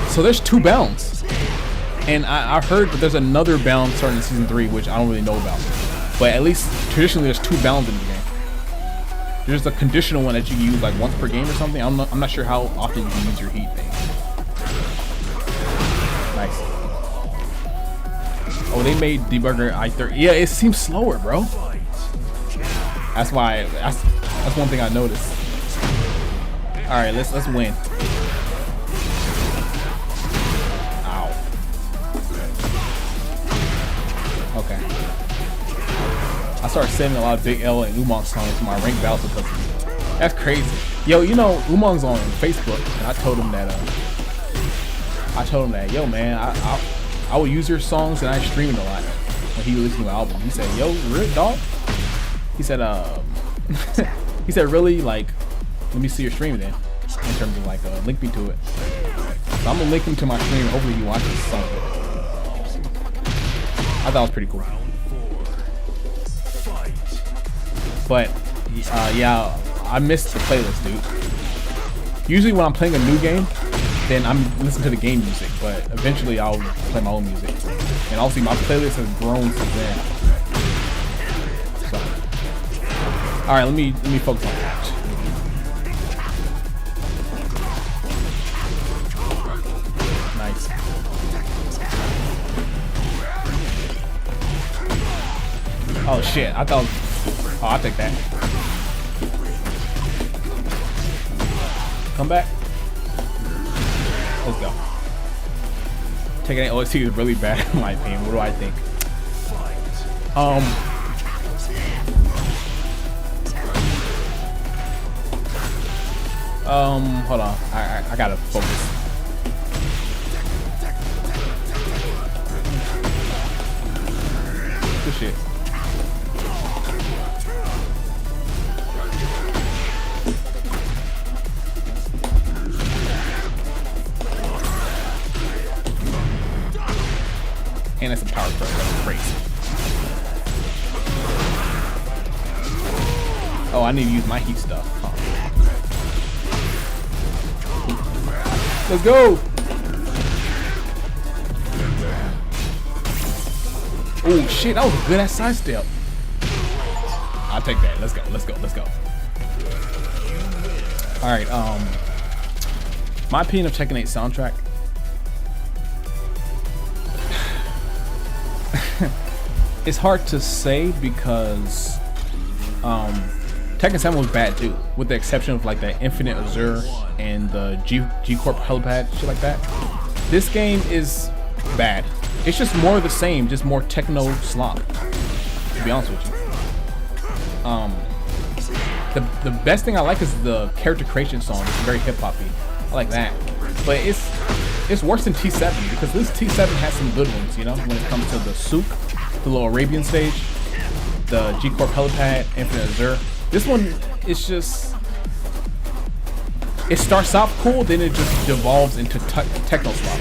So there's 2 bounds. And I heard that there's another bound starting in Season 3, which I don't really know about. But at least traditionally there's 2 bounds in the game. There's a conditional one that you can use like once per game or something. I'm not sure how often you can use your heat thing. Nice. Oh, they made debugger i30. Yeah, it seems slower, bro. That's why. That's one thing I noticed. All right, let's win. Ow. Okay. I started sending a lot of Big L and Umong songs to my ranked battles because that's crazy. Yo, you know Umong's on Facebook, and I told him that. Yo, man, I would use your songs and I stream it a lot when he released a new album. He said, yo, really, dog? He said, he said, really, like, let me see your stream then, in terms of like, link me to it. So I'm gonna link him to my stream and hopefully he watches some of it. I thought it was pretty cool. But, yeah, I missed the playlist, dude. Usually when I'm playing a new game, then I'm listening to the game music, but eventually I'll play my own music. And also my playlist has grown since then. So, all right, let me focus on that. Nice. Oh shit! I thought. Oh, I'll take that. Come back. Let's go. Taking an OST is really bad in my opinion. What do I think? Hold on. I gotta focus. Good shit. And it's a power throw. That's crazy. Oh, I need to use my heat stuff. Huh. Let's go. Oh shit, that was a good ass side step. I'll take that. Let's go. Let's go. Let's go. All right. My opinion of Tekken 8 soundtrack. It's hard to say because Tekken 7 was bad too, with the exception of like the Infinite Azure and the G Corp helipad, shit like that. This game is bad. It's just more of the same, just more techno slop, to be honest with you. The best thing I like is the character creation song. It's very hip hoppy. I like that. But it's worse than T7 because this T7 has some good ones, you know, when it comes to the Souk, the little Arabian stage, the G Corp helipad, Infinite Azure. This one is just, it starts off cool, then it just devolves into techno slop,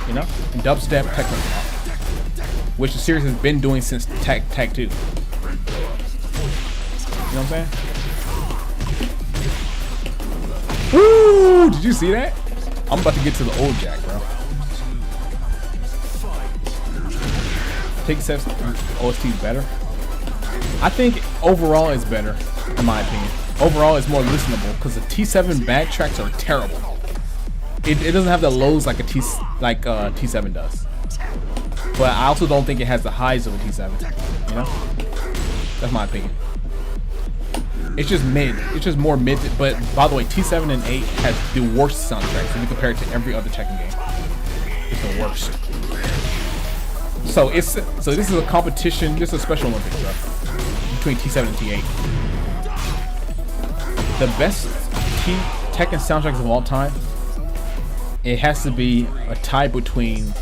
you know, and dubstep techno slop, which the series has been doing since Tag 2. You know what I'm saying? Woo! Did you see that? I'm about to get to the old Jack, bro. Take Steps OST is better. I think overall it's better, in my opinion. Overall it's more listenable because the T7 bad tracks are terrible. It doesn't have the lows like T7 does. But I also don't think it has the highs of a T7. You know? That's my opinion. It's just mid. It's just more mid. But by the way, T7 and 8 has the worst soundtracks if you compare it to every other Tekken game. It's the worst. So this is a competition. This is a Special Olympics, bro, between T7 and T8. The best Tekken soundtracks of all time. It has to be a tie between.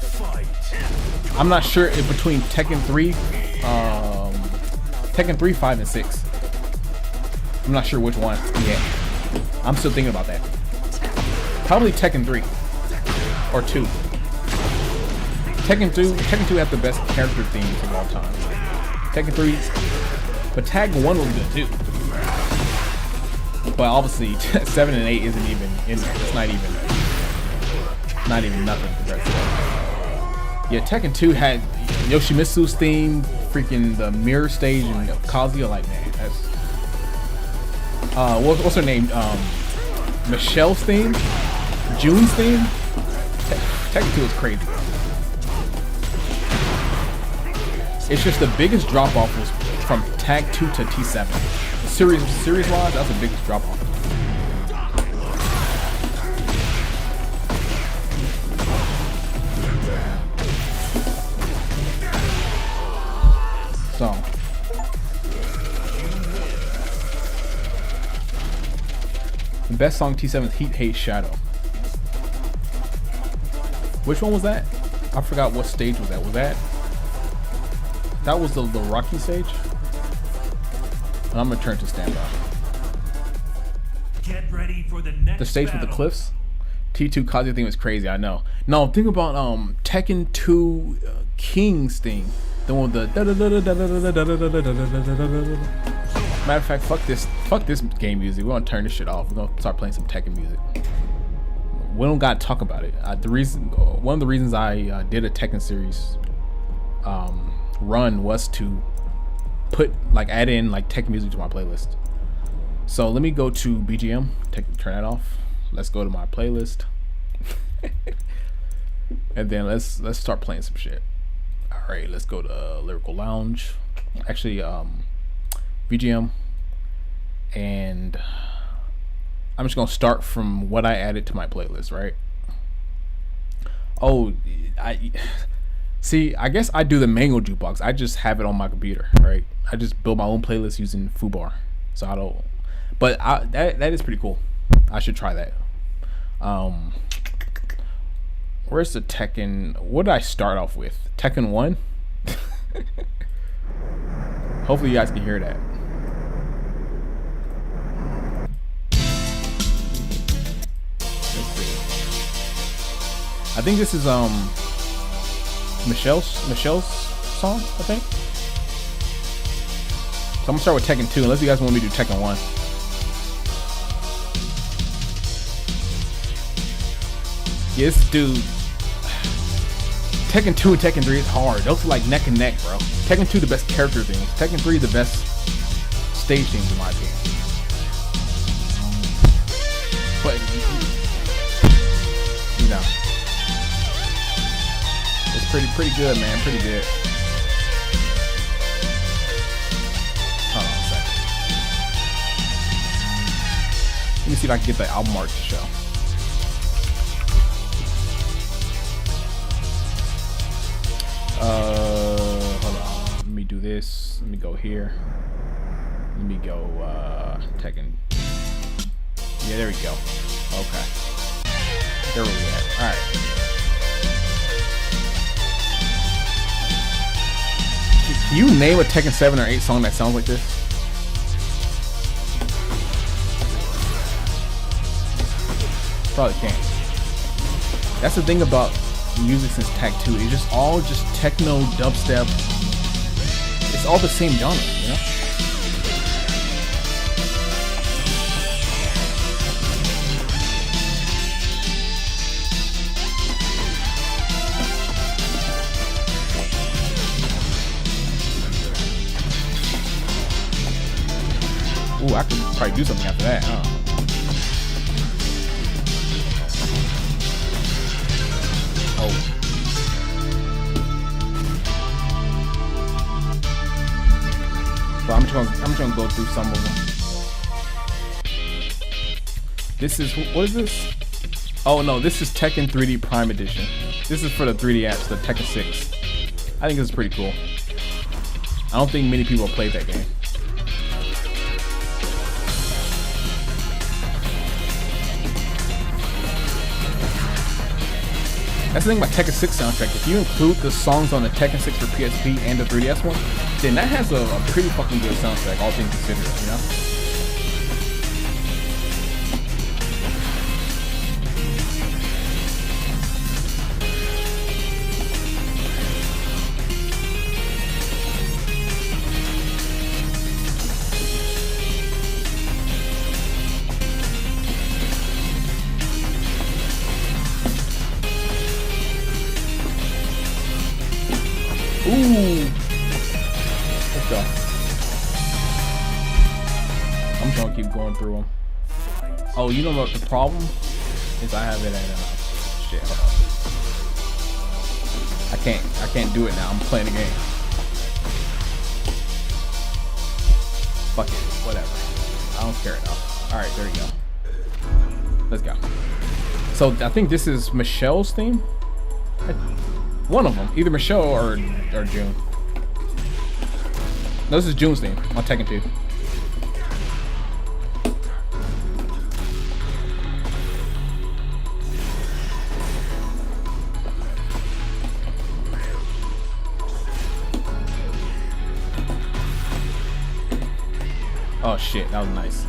I'm not sure if between Tekken 3, Tekken 3, 5, and 6. I'm not sure which one yet. I'm still thinking about that. Probably Tekken 3 or 2. Tekken 2 has the best character themes of all time. Tekken 3, but Tag 1 was good too. But obviously 7 and 8 isn't even in there. It's not even nothing compared to that. Yeah, Tekken 2 had Yoshimitsu's theme, freaking the mirror stage, and Kazuya. Like, man, that's what's her name? Michelle's theme, June's theme. Tekken 2 is crazy. It's just the biggest drop off was from Tag 2 to T7. Series wise, that's the biggest drop off. So the best song T7 is Heat, Hate, Shadow. Which one was that? I forgot what stage was that. That was the Rocky stage? And I'm gonna turn to standby.
Get ready for the next
The stage with the
battle.
cliffs. T2 Kazuya theme is crazy, I know. No, think about Tekken 2 King's theme. The one with the matter of fact, fuck this game music. We're gonna turn this shit off. We're gonna start playing some Tekken music. We don't gotta talk about it. One of the reasons I did a Tekken series run was to add in Tekken music to my playlist. So let me go to BGM. Turn that off. Let's go to my playlist, and then let's start playing some shit. All right, let's go to Lyrical Lounge. Actually, BGM, and I'm just gonna start from what I added to my playlist. Right? Oh, I guess I do the manual jukebox. I just have it on my computer, right? I just build my own playlist using Fubar. So I don't, but that is pretty cool. I should try that. Where's the Tekken? What did I start off with? Tekken 1? Hopefully you guys can hear that. Let's see. I think this is Michelle's song, I think. So I'm gonna start with Tekken 2, unless you guys want me to do Tekken 1. Yeah, this dude, Tekken 2 and Tekken 3 is hard. Those are like neck and neck, bro. Tekken 2 the best character themes. Tekken 3 the best stage themes in my opinion. But you know, it's pretty good, man. Pretty good. Hold on a second. Let me see if I can get the album art to show. Hold on. Let me do this. Let me go here. Let me go Tekken. Yeah, there we go. Okay. There we go. Alright. Can you name a Tekken 7 or 8 song that sounds like this? Probably can't. That's the thing about music since Tag 2. It's just all just techno, dubstep. It's all the same genre, you know? Ooh, I could probably do something after that, huh? Oh. But I'm just gonna go through some of them. This is, what is this? Oh no, this is Tekken 3D Prime Edition. This is for the 3D apps, the Tekken 6. I think this is pretty cool. I don't think many people have played that game. That's the thing about Tekken 6 soundtrack. If you include the songs on the Tekken 6 for PSP and the 3DS one, then that has a pretty fucking good soundtrack, all things considered, you know? Ooh. Let's go. I'm just gonna keep going through them. Oh, you know what the problem is? I have it at shit. Hold on. I can't do it now. I'm playing the game. Fuck it. Whatever. I don't care enough. All right, there you go. Let's go. So I think this is Michelle's theme. One of them, either Michelle or June. No, this is June's theme on Tekken 2. Oh shit, that was nice.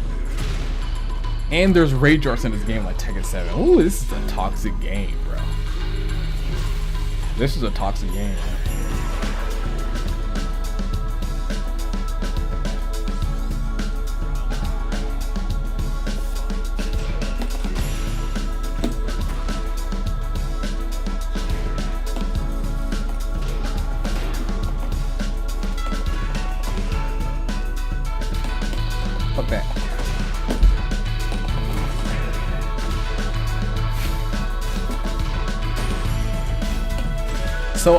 And there's rage arts in this game like Tekken 7. Ooh, this is a toxic game, bro. This is a toxic game, man. Fuck that. So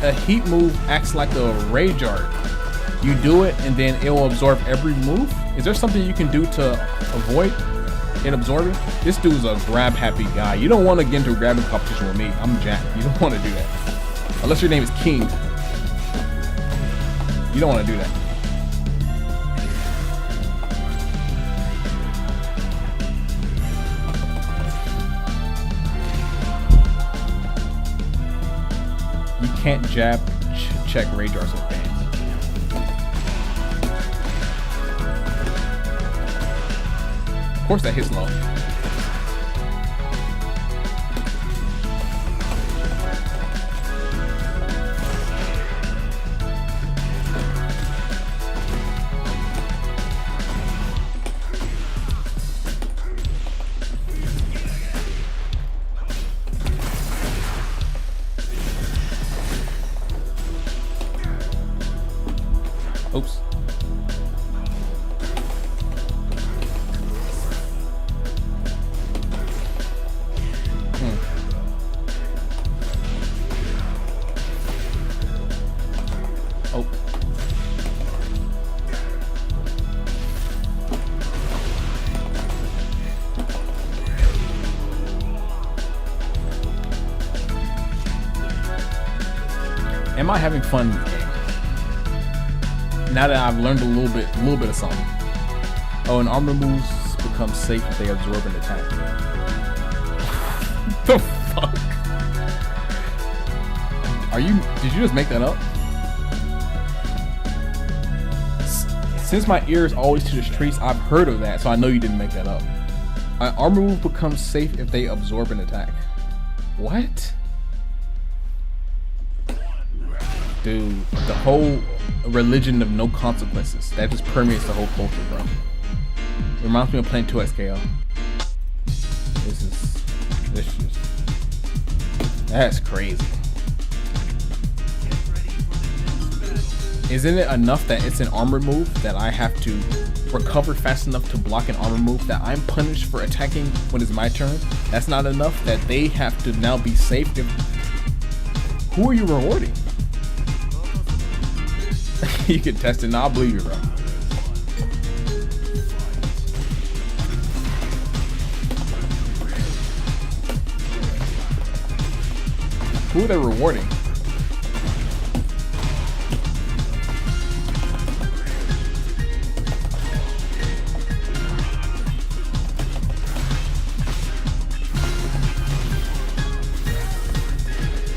a heat move acts like a rage art. You do it and then it will absorb every move. Is there something you can do to avoid it absorbing? This dude's a grab happy guy. You don't want to get into a grabbing competition with me. I'm Jack. You don't want to do that. Unless your name is King. You don't want to do that. You can't jab check rage arts with fans. Of course that hits low. Oops. Oh. Am I having fun in the game? Now that I've learned a little bit of something. Oh, and armor moves become safe if they absorb an attack. The fuck? Did you just make that up? Since my ear is always to the streets, I've heard of that, so I know you didn't make that up. An armor move becomes safe if they absorb an attack. What? Dude, the whole religion of no consequences, that just permeates the whole culture, bro. Reminds me of playing 2XKO. That's crazy. Isn't it enough that it's an armor move that I have to recover fast enough to block an armor move that I'm punished for attacking when it's my turn? That's not enough that they have to now be safe. Who are you rewarding? You can test it. No, I'll believe you, bro. Who are they rewarding?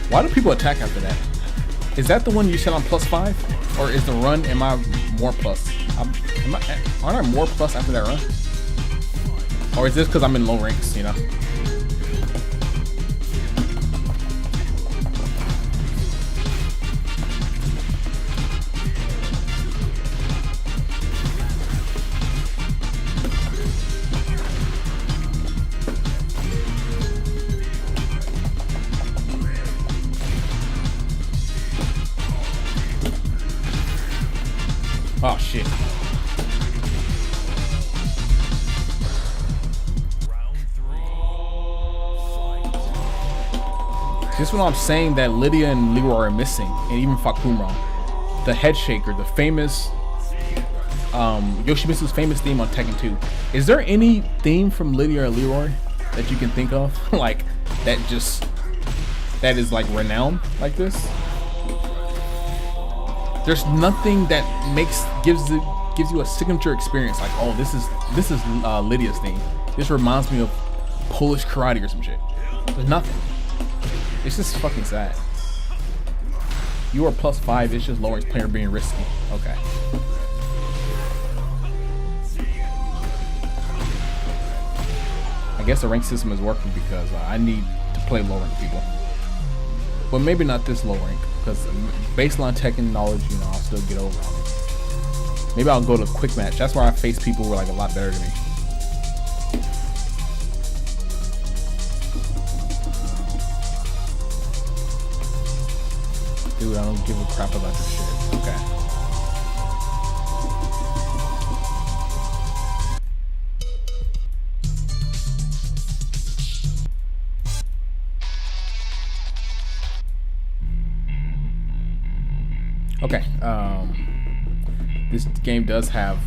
Why do people attack after that? Is that the one you said on +5? Or is the run, am I more plus? Aren't I more plus after that run? Or is this because I'm in low ranks, you know? Oh shit. This is what I'm saying that Lydia and Leroy are missing, and even Fakumra. The head shaker, the famous Yoshimitsu's famous theme on Tekken 2. Is there any theme from Lydia or Leroy that you can think of? Like that is like renowned like this? There's nothing that gives you a signature experience like, oh, this is Lydia's theme. This reminds me of Polish karate or some shit. There's nothing. It's just fucking sad. You are +5. It's just low range player being risky. Okay. I guess the rank system is working because I need to play low rank people. But maybe not this low rank, because baseline Tekken knowledge, you know, I'll still get over on it. Maybe I'll go to quick match. That's where I face people who are like a lot better than me. Dude, I don't give a crap about this shit. Okay. Okay, this game does have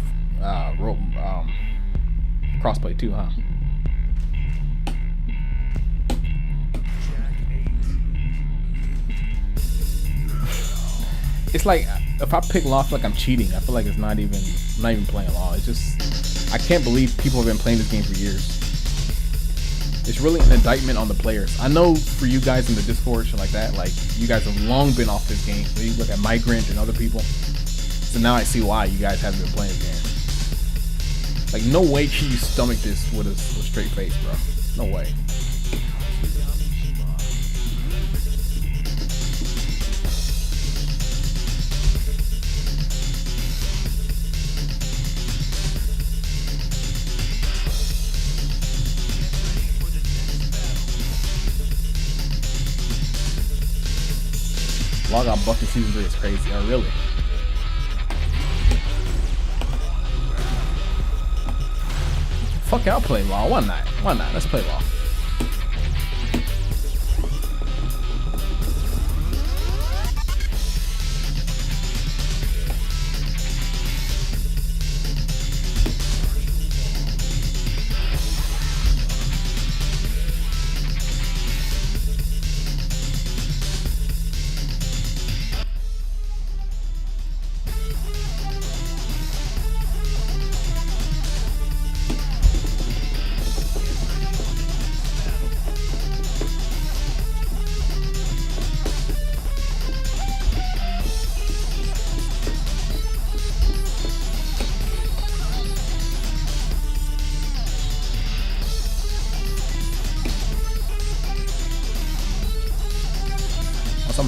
crossplay too, huh? It's like if I pick Law, I feel like I'm cheating. I feel like it's not even playing Law. It's just, I can't believe people have been playing this game for years. It's really an indictment on the players. I know for you guys in the Discord, shit like that, like you guys have long been off this game. So you look at Migrant and other people. So now I see why you guys haven't been playing this game. Like no way can you stomach this with a straight face, bro. No way. Law got buffed in season 3 is crazy. Oh, really? Fuck it, I'll play Law. Why not? Why not? Let's play Law.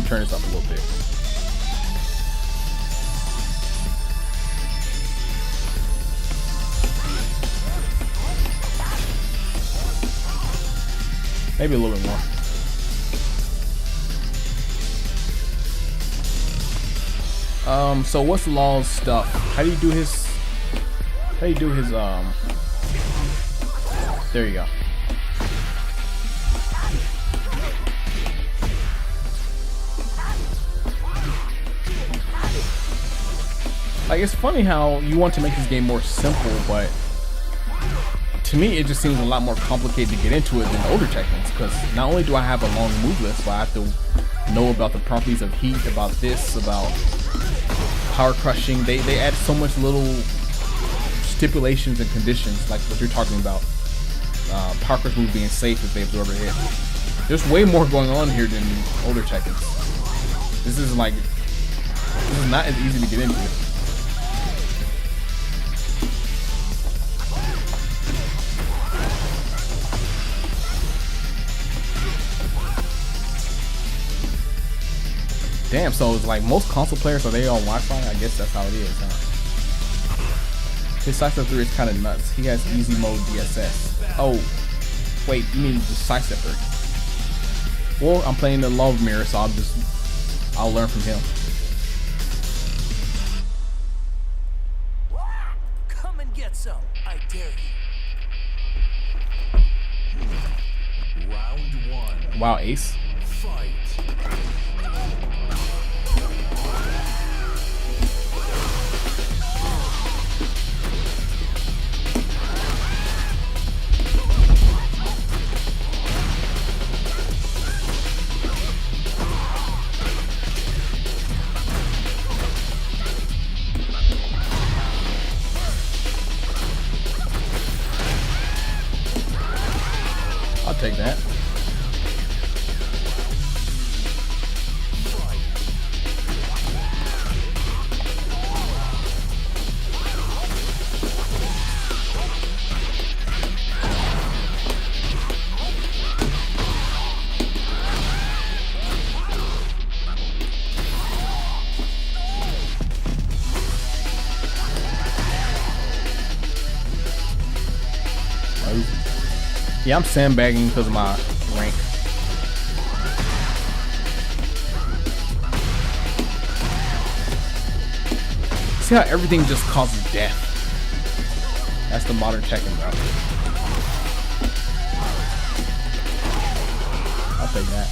turn this up a little bit. Maybe a little bit more. So what's Law's stuff? How do you do his there you go. Like, it's funny how you want to make this game more simple, but to me it just seems a lot more complicated to get into it than older Tekkens, because not only do I have a long move list, but I have to know about the properties of heat, about this, about power crushing. They add so much little stipulations and conditions, like what you're talking about. Power crush move being safe if they absorb a hit. There's way more going on here than older Tekkens. This is not as easy to get into. Damn, so it's like most console players, are they on Wi-Fi? I guess that's how it is, huh? His sidestep 3 is kind of nuts. He has easy mode DSS. Oh, wait, you mean the sidestep 3? Well, I'm playing the Love Mirror, so I'll learn from him.
Come and get some, I dare you. Round 1.
Wow, Ace.
Fight.
I'll take that. Yeah, I'm sandbagging because of my rank. See how everything just causes death? That's the modern Tekken, bro. I'll take that.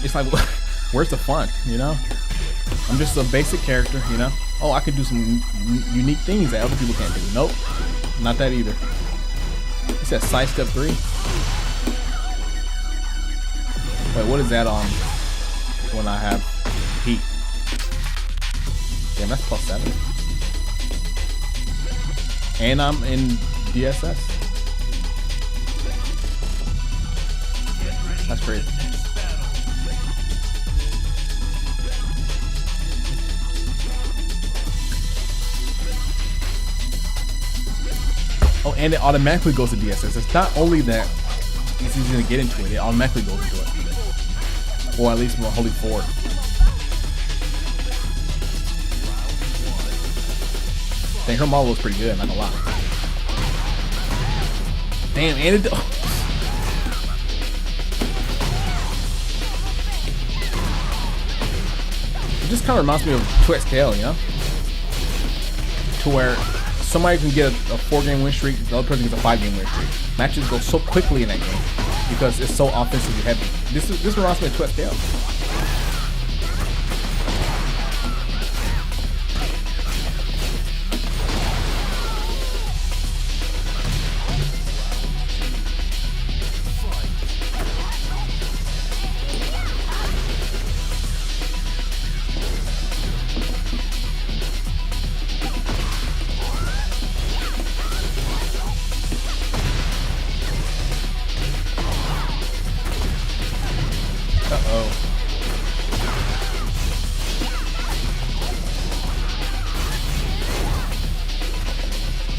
It's like, where's the fun, you know? I'm just a basic character, you know? Oh, I can do some unique things that other people can't do. Nope, not that either. It says sidestep 3. Wait, what is that on when I have heat? Damn, that's +7. And I'm in DSS. That's crazy. Oh, and it automatically goes to DSS. It's not only that it's easy to get into it, it automatically goes into it. Or at least Holy Ford. Dang, her model was pretty good, not gonna lie. Damn, and it... Oh. It just kind of reminds me of 2XKL, you know? To where somebody can get a 4-game win streak, the other person gets a 5-game win streak. Matches go so quickly in that game because it's so offensively heavy. This reminds me of 2XKL.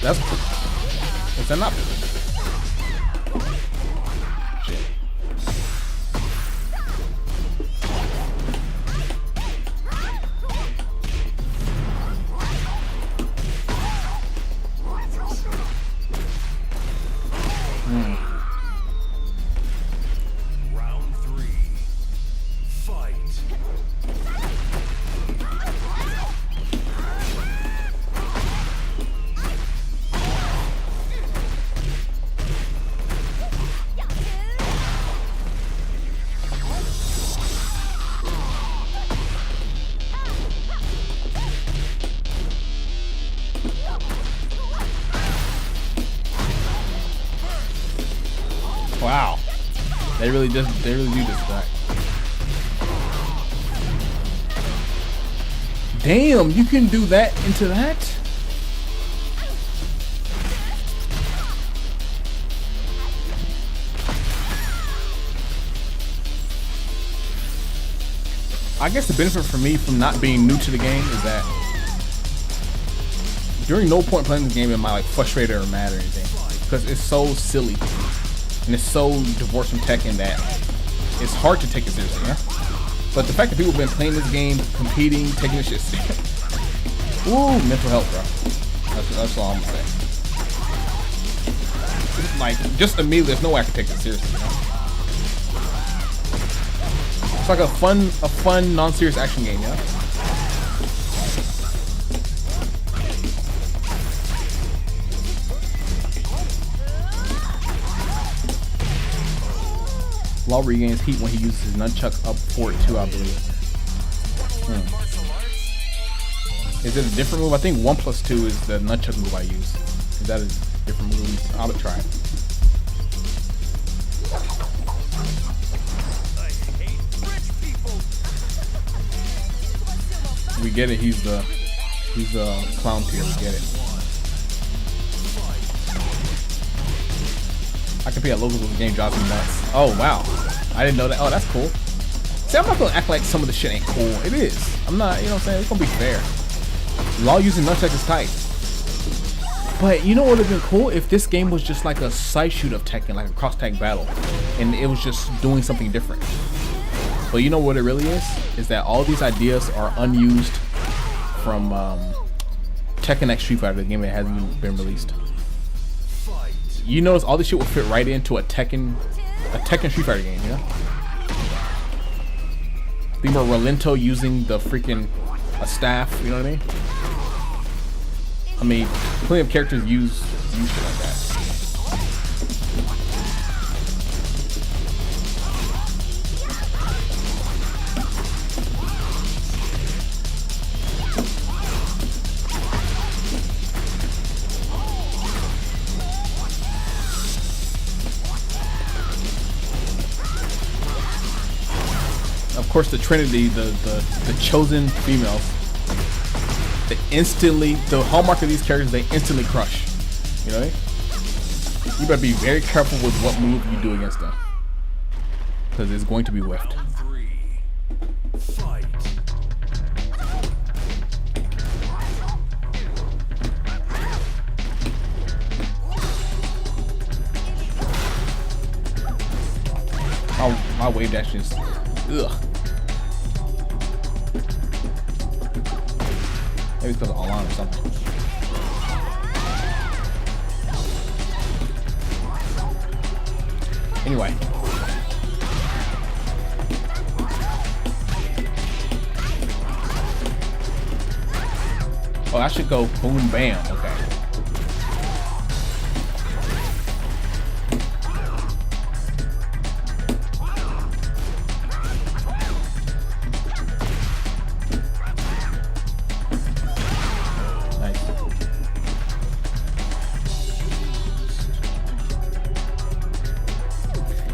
That's. Is that not? Shit.
Round 3. Fight.
Wow. They really do this back. Damn, you can do that into that? I guess the benefit for me from not being new to the game is that during no point playing the game am I like frustrated or mad or anything, because it's so silly and it's so divorced from Tekken that it's hard to take it seriously, yeah? But the fact that people have been playing this game, competing, taking this shit serious. Ooh, mental health, bro. That's all I'm gonna say. Like, just immediately, there's no way I can take this seriously, you know? It's like a fun, non-serious action game, yeah? Law regains heat when he uses his nunchuck up forward too, I believe. Is it a different move? I think 1+2 is the nunchuck move I use. Is that a different move? I'll try it. We get it. He's the clown tier. We get it. I compete at locals with the game drives me nuts. Oh wow, I didn't know that. Oh, that's cool. See, I'm not gonna act like some of the shit ain't cool. It is. I'm not. You know what I'm saying? It's gonna be fair. Law using nunchuck is tight. But you know what would have been cool if this game was just like a side shoot of Tekken, like a cross tag battle, and it was just doing something different. But you know what it really is? Is that all these ideas are unused from Tekken X Street Fighter, the game that hasn't been released. You notice all this shit will fit right into a Tekken Street Fighter game, you know? Think about Rolento using the freaking staff, you know what I mean? I mean, plenty of characters use shit like that. Of course, the Trinity, the chosen females, they instantly, the hallmark of these characters, they instantly crush. You know what I mean? You better be very careful with what move you do against them, because it's going to be whiffed.
Round 3. Fight.
My wave dash is, ugh. Maybe it's because of online or something. Anyway. Oh, I should go boom bam. Okay.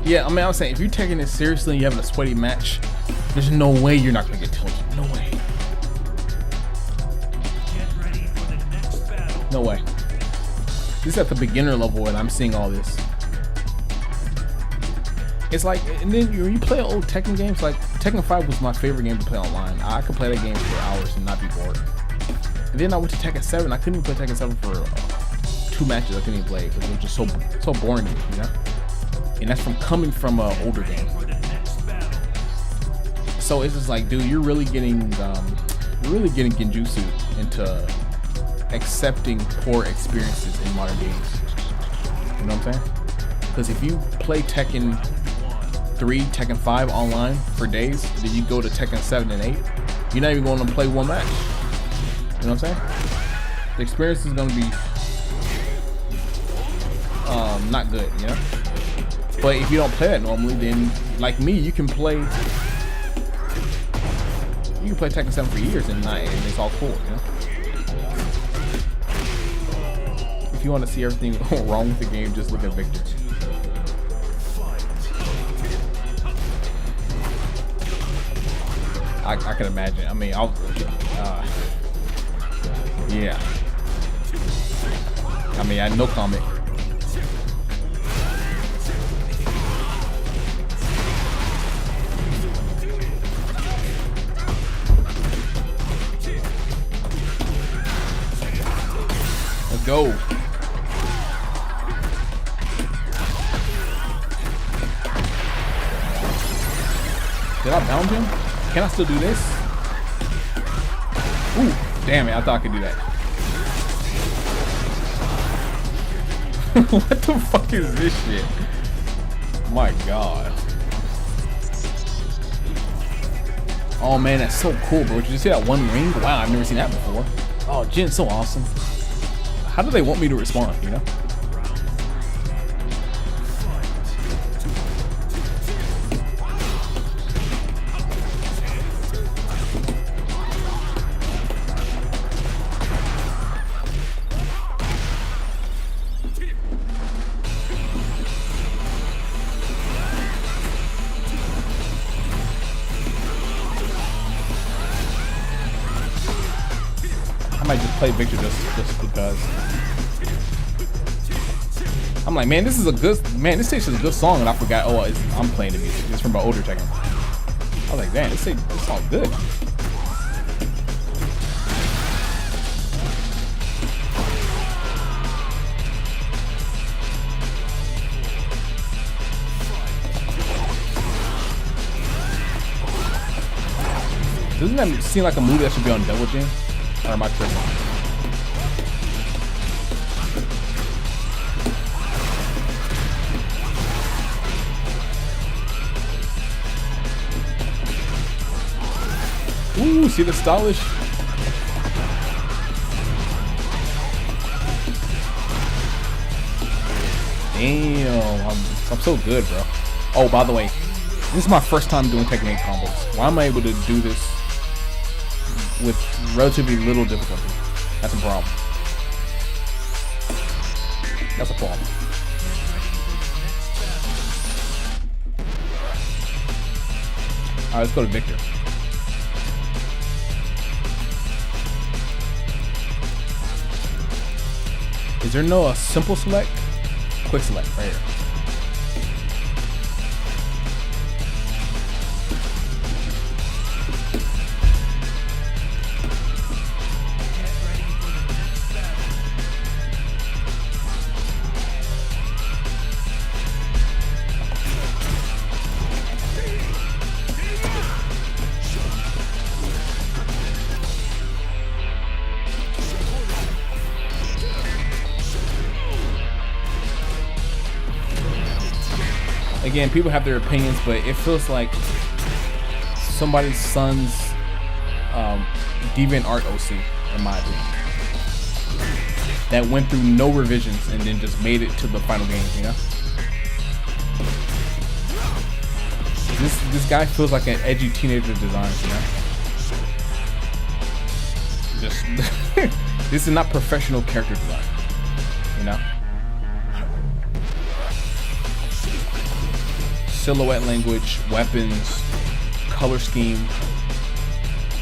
Yeah, I mean, I was saying, if you're taking this seriously and you're having a sweaty match, there's no way you're not gonna get tilted. No way.
Get ready for the next battle.
No way. This is at the beginner level and I'm seeing all this. It's like, and then when you play old Tekken games, like Tekken 5 was my favorite game to play online. I could play that game for hours and not be bored. And then I went to Tekken 7. I couldn't even play Tekken 7 for 2 matches I couldn't even play because it was just so boring, you know. And that's from coming from an older game. So it's just like, dude, you're really getting Genjutsu into accepting poor experiences in modern games. You know what I'm saying? Because if you play Tekken 3, Tekken 5 online for days, then you go to Tekken 7 and 8, you're not even going to play one match. You know what I'm saying? The experience is going to be not good, you know? But if you don't play that normally, then like me, you can play Tekken 7 for years and it's all cool, you know? If you want to see everything wrong with the game, just look at Victor. I can imagine. I mean, yeah. I mean, I had no comment. Let's go. Did I bound him? Can I still do this? Ooh, damn it, I thought I could do that. What the fuck is this shit? My god. Oh man, that's so cool, bro. Did you see that one ring? Wow, I've never seen that before. Oh, Jin's so awesome. How do they want me to respond, you know? I might just play Victor just because. I'm like, man, this station is a good song, and I forgot. Oh, I'm playing the music. It's from my older Tekken. I was like, damn, this song's good. Doesn't that seem like a movie that should be on Double Jam? Or am I tripping? Ooh, see the stylish? Damn, I'm so good, bro. Oh, by the way, this is my first time doing Tekken 8 combos. Why am I able to do this with relatively little difficulty? That's a problem. That's a problem. Alright, let's go to Victor. Is there no simple select? Quick select right here. Again, people have their opinions, but it feels like somebody's son's deviant art OC, in my opinion, that went through no revisions and then just made it to the final game, you know? This guy feels like an edgy teenager design, you know? Just this is not professional character design, you know? Silhouette language, weapons, color scheme.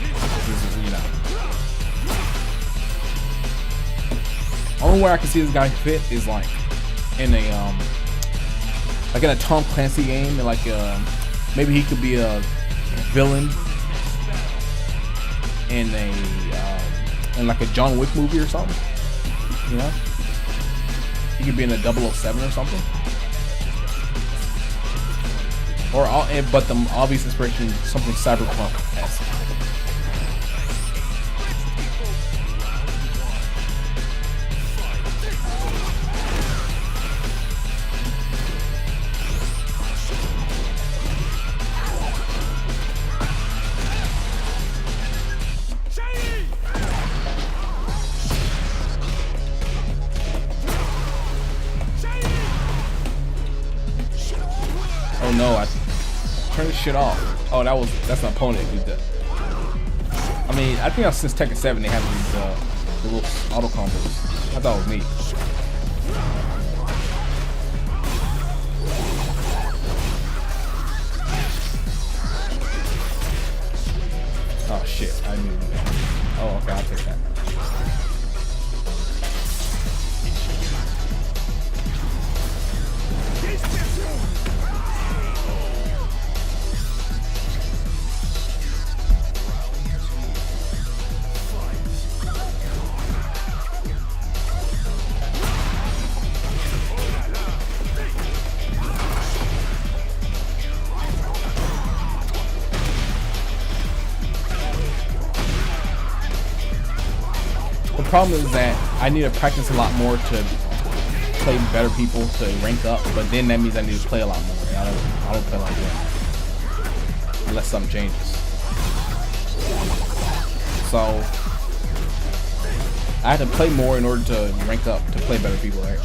This is, you know. Only way I can see this guy fit is like in a Tom Clancy game, and like maybe he could be a villain in like a John Wick movie or something. You know? He could be in a 007 or something. Or but the obvious inspiration is something cyberpunk-esque. Oh no, I turned this shit off. Oh, that's my opponent who did that. I mean, I think since Tekken 7 they have these the little auto combos. I thought it was neat. Oh shit, I knew that. Oh, okay, I'll take that. The problem is that I need to practice a lot more to play better people to rank up, but then that means I need to play a lot more. I don't play like that unless something changes. So I have to play more in order to rank up to play better people, right?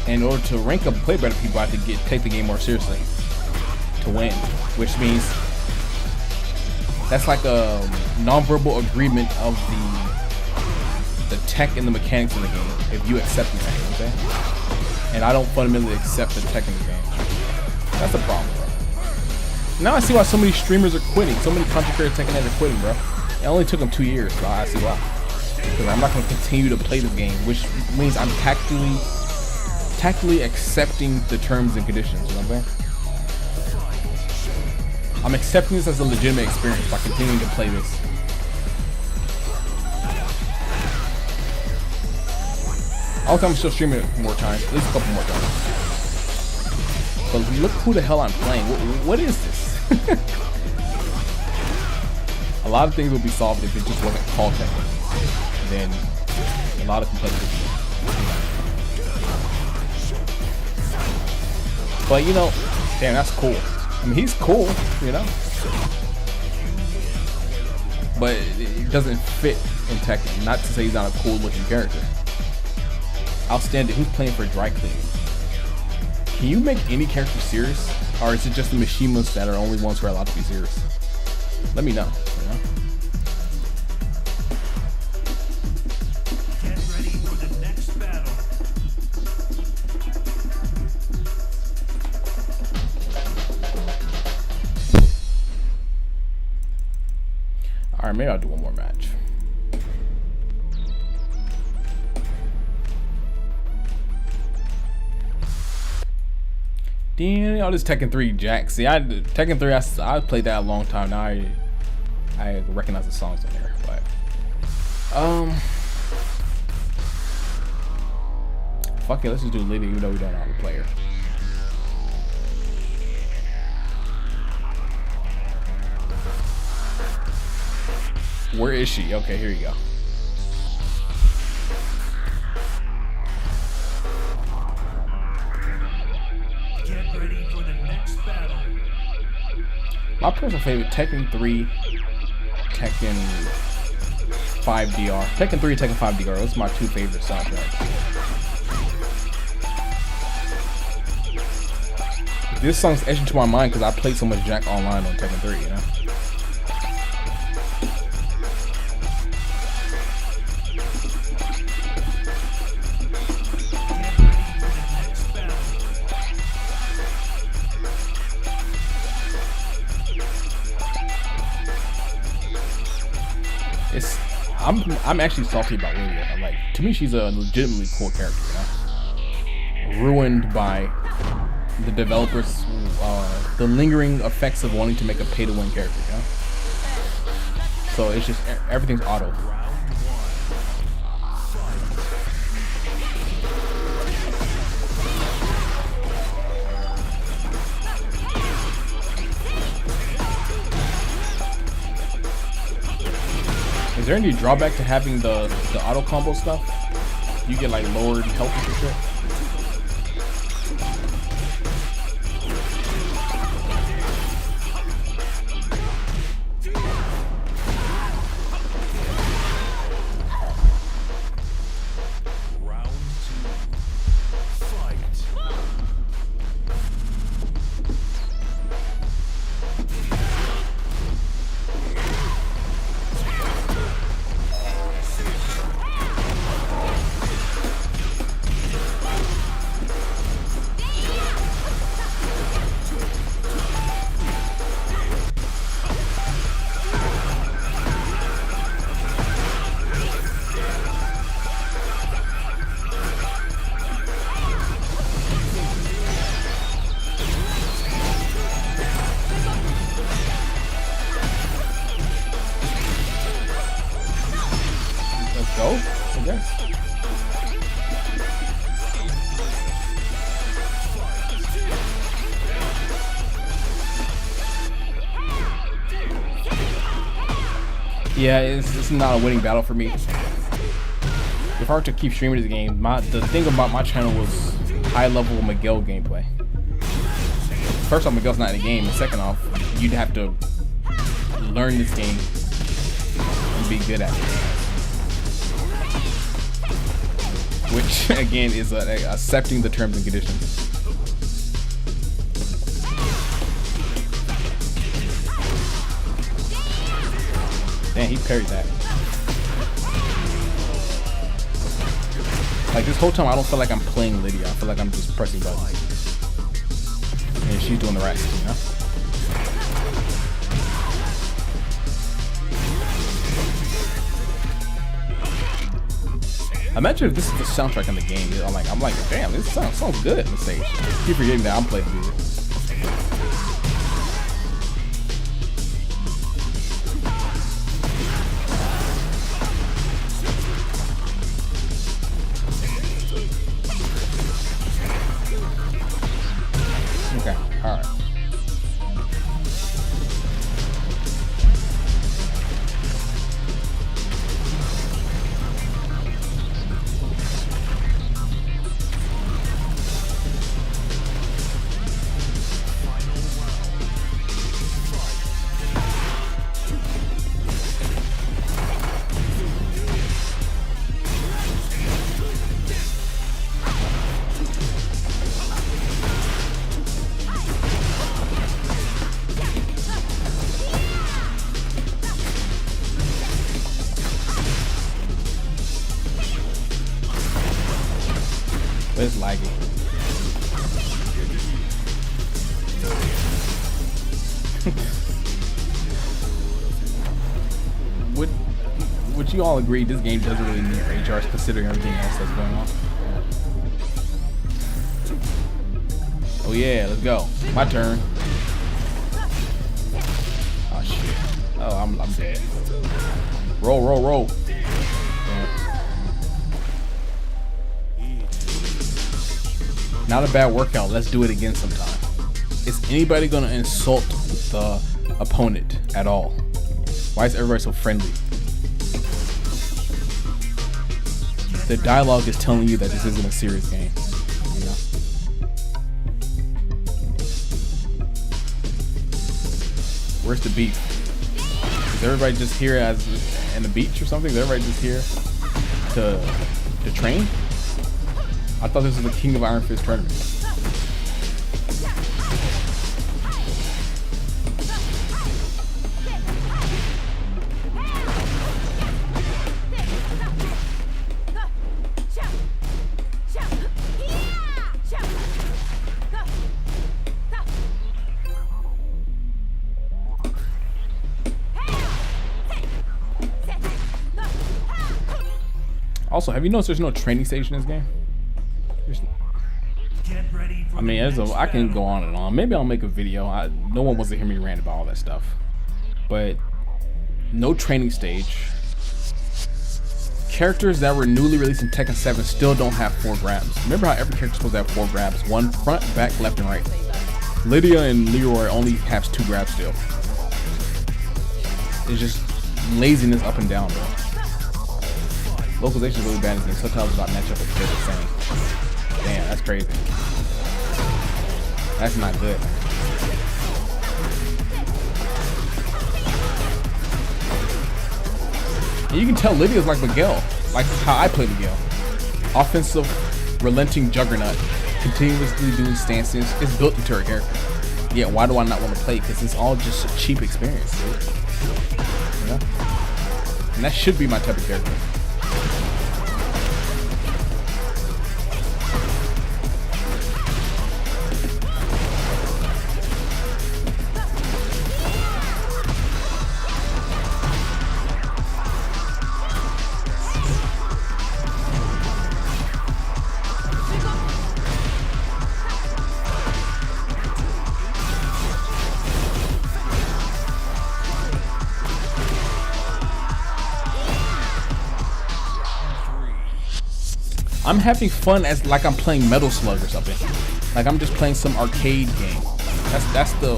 And in order to rank up and play better people, I have to take the game more seriously to win, which means that's like a non-verbal agreement of the tech and the mechanics in the game. If you accept the tech, you know what I'm saying? And I don't fundamentally accept the tech in the game. That's a problem, bro. Now I see why so many streamers are quitting. So many content creators Tekken are quitting, bro. It only took them 2 years, so I see why. Because I'm not going to continue to play this game, which means I'm tactfully accepting the terms and conditions. You know what I'm saying? I'm accepting this as a legitimate experience by continuing to play this. I'll come still streaming it more times, at least a couple more times. But look who the hell I'm playing. What is this? A lot of things would be solved if it just wasn't called Tekken. Then a lot of complexity. But you know, damn, that's cool. I mean, he's cool, you know, but it doesn't fit in Tekken. Not to say he's not a cool-looking character. Outstanding. Who's playing for dry cleaning? Can you make any character serious, or is it just the Mishimas that are only ones who are allowed to be serious? Let me know. You know?
Get ready for the next battle.
Alright, maybe I'll do one more match. Damn, all this Tekken 3 Jack. See, Tekken 3, I played that a long time. Now I recognize the songs in there, but fuck it, let's just do Lydia, even though we don't know how to play her. Where is she? Okay, here you go.
Get ready for the next battle.
My personal favorite, Tekken 3, Tekken 5DR. Tekken 3, Tekken 5DR. Those are my two favorite soundtracks. This song's etched into my mind because I played so much Jack Online on Tekken 3, you know? I'm actually salty about Lydia. I'm like, to me, she's a legitimately cool character, you know? Ruined by the developers, the lingering effects of wanting to make a pay-to-win character, you know? So it's just everything's auto. Is there any drawback to having the auto combo stuff? You get like lowered health and shit. Go, I guess. Yeah, it's not a winning battle for me. If I were to keep streaming this game, the thing about my channel was high level Miguel gameplay. First off, Miguel's not in the game, and second off, you'd have to learn this game and be good at it. Which again is accepting the terms and conditions. Damn, he parried that. Like this whole time I don't feel like I'm playing Lydia. I feel like I'm just pressing buttons. And she's doing the rest, you know? Imagine if this is the soundtrack in the game. I'm like, damn, this sounds good in the stage. Keep forgetting that I'm playing music. Okay, all right. It's laggy. Would you all agree this game doesn't really need ray charts considering everything else that's going on? Oh yeah, let's go. My turn. Oh shit. Oh, I'm dead. Roll. Not a bad workout. Let's do it again sometime. Is anybody gonna insult the opponent at all? Why is everybody so friendly? The dialogue is telling you that this isn't a serious game. You know? Where's the beef? Is everybody just here as in the beach or something? Is everybody just here to train? I thought this was the King of Iron Fist tournament. Also, have you noticed there's no training station in this game? I mean, I can go on and on. Maybe I'll make a video. No one wants to hear me rant about all that stuff. But no training stage. Characters that were newly released in Tekken 7 still don't have 4 grabs. Remember how every character's supposed to have 4 grabs? One front, back, left, and right. Lydia and Leroy only have 2 grabs still. It's just laziness up and down, bro. Localization is really bad in this game. Sometimes about matchup is the same. Damn, that's crazy. That's not good. And you can tell Lydia's like Miguel, like how I play Miguel. Offensive, relenting juggernaut, continuously doing stances. It's built into her character. Yeah, why do I not want to play? Because it's all just a cheap experience, dude. Yeah. And that should be my type of character. I'm having fun as like I'm playing Metal Slug or something. Like I'm just playing some arcade game. That's the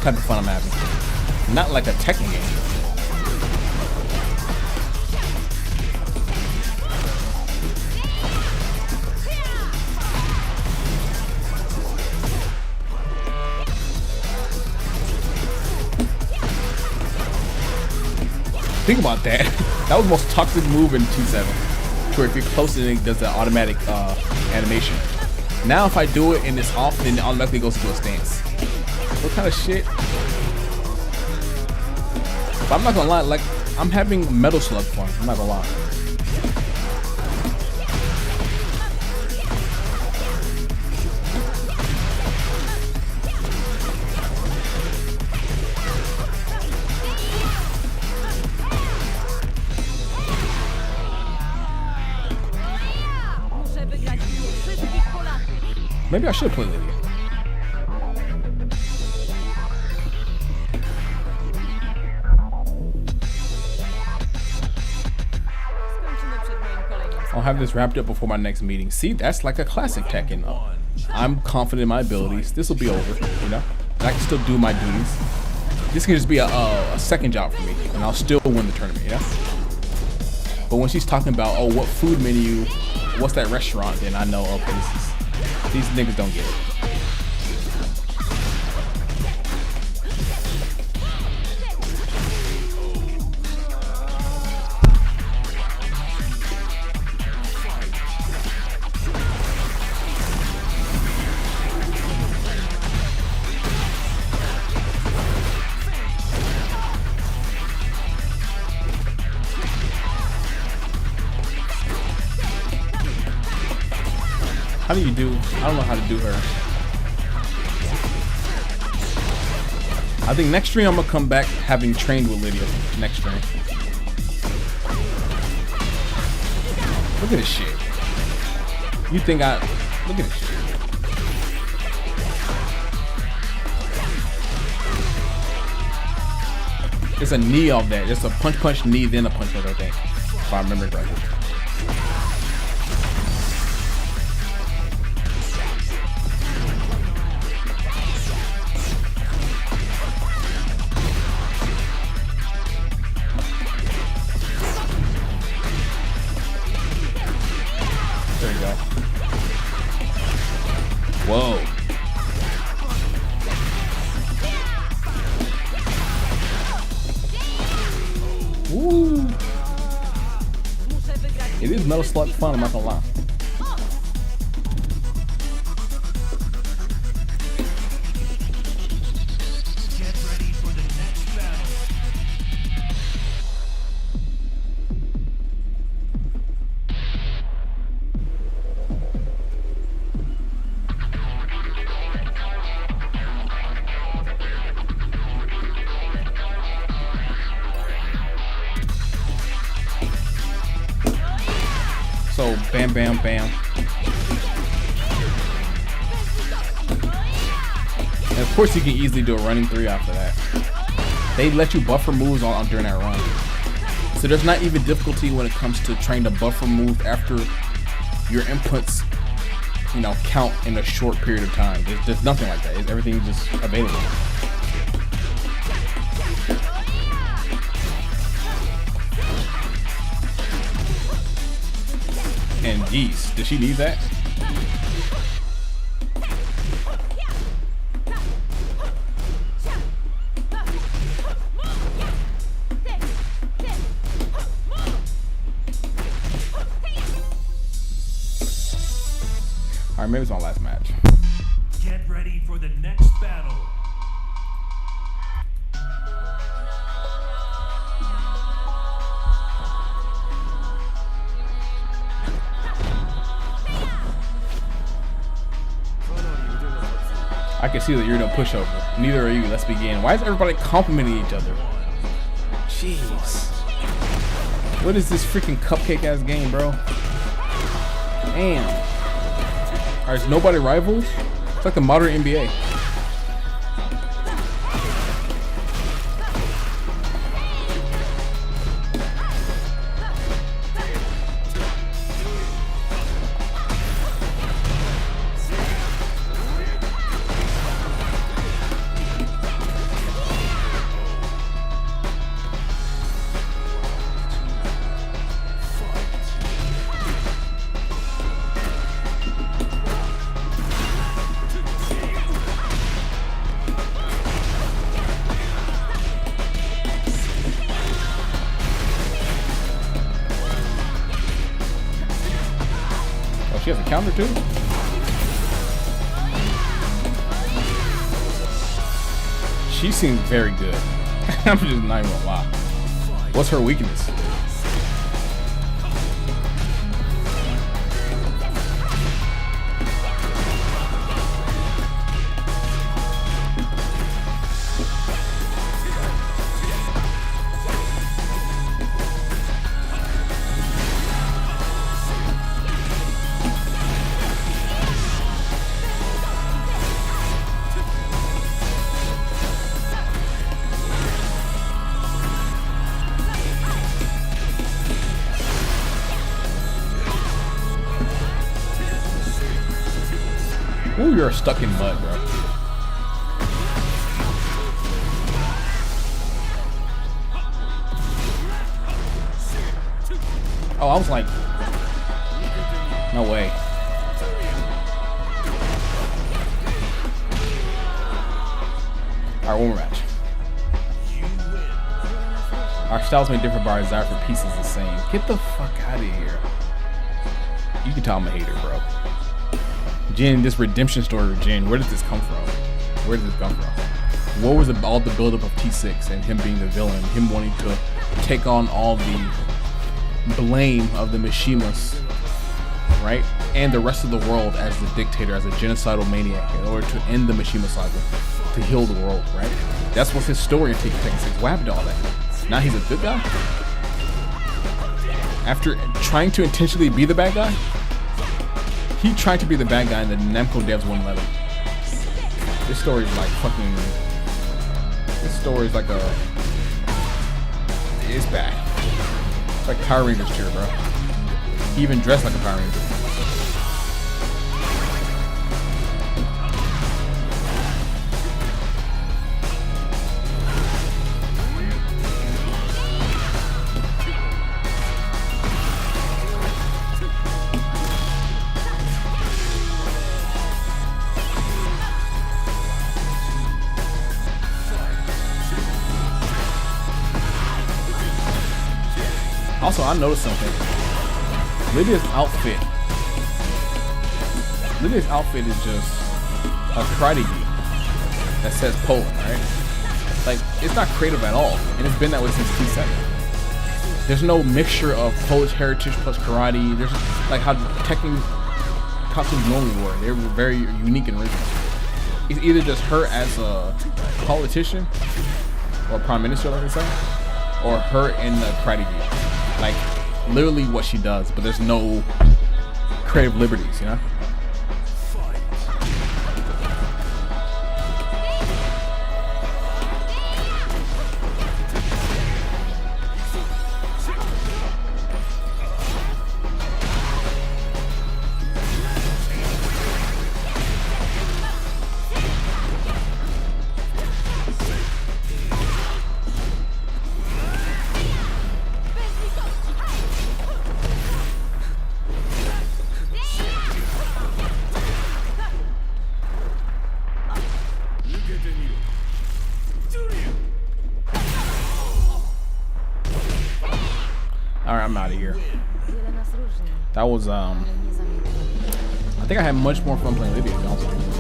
type of fun I'm having. Not like a Tekken game. Think about that. That was the most toxic move in 2.7. Where if you're close, then it does the automatic animation. Now if I do it and it's off, then it automatically goes into a stance. What kind of shit? But I'm not gonna lie, like I'm having Metal Slug fun. I'm not gonna lie. Maybe I should play Lydia. I'll have this wrapped up before my next meeting. See, that's like a classic Tekken. I'm confident in my abilities. This will be over, you know? I can still do my duties. This can just be a second job for me, and I'll still win the tournament, you know? But when she's talking about, oh, what food menu, what's that restaurant, then I know, okay, these niggas don't get it. How do you do? I don't know how to do her. I think next stream I'm gonna come back having trained with Lydia. Next stream. Look at this shit. You think I? Look at this shit. It's a knee off that. It's a punch knee, then a punch, I think. If I remember correctly. There you go. Whoa. Woo. It is Metal Slug fun, I'm not gonna lie.
Get ready for the next battle.
So bam, bam, bam. And of course you can easily do a running 3 after that. They let you buffer moves on during that run. So there's not even difficulty when it comes to trying to buffer move after your inputs, you know, count in a short period of time. There's nothing like that. Everything's just available. Jeez, did she need that? Alright, maybe it's my last match.
Get ready for the next battle.
I can see that you're no pushover. Neither are you. Let's begin. Why is everybody complimenting each other? Jeez. What is this freaking cupcake ass game, bro? Damn. Alright, is nobody rivals? It's like the modern NBA. She has a counter too? She seems very good. I'm just not even gonna lie. What's her weakness? Ooh, you're stuck in mud, bro. Oh, I was like, no way. Alright, one more match. Our styles may differ, but our desire for peace is the same. Get the fuck out of here. You can tell I'm a hater, bro. Jin, this redemption story with Jin, where did this come from? Where did this come from? What was all the buildup of T6 and him being the villain, him wanting to take on all the blame of the Mishimas, right? And the rest of the world as the dictator, as a genocidal maniac, in order to end the Mishima saga, to heal the world, right? That's what's his story in Tekken 6. What happened to all that? Now he's a good guy? After trying to intentionally be the bad guy? He tried to be the bad guy and the Namco devs wouldn't let him. This story is like fucking... This story is like a... It's bad. It's like Power Rangers tier, bro. He even dressed like a Power Ranger. Also, I noticed something. Lydia's outfit is just a karate gi that says Poland, right? Like, it's not creative at all, and it's been that way since T7. There's no mixture of Polish heritage plus karate. There's like how Tekken costumes normally were. They were very unique and original. It's either just her as a politician or prime minister, like I said, or her in the karate gi. Like, literally what she does, but there's no creative liberties, you know? All right, I'm out of here.
Wiele nas różni,
That was
ale nie zamierzam.
I think I had much more fun playing Lydia, to be honest with you,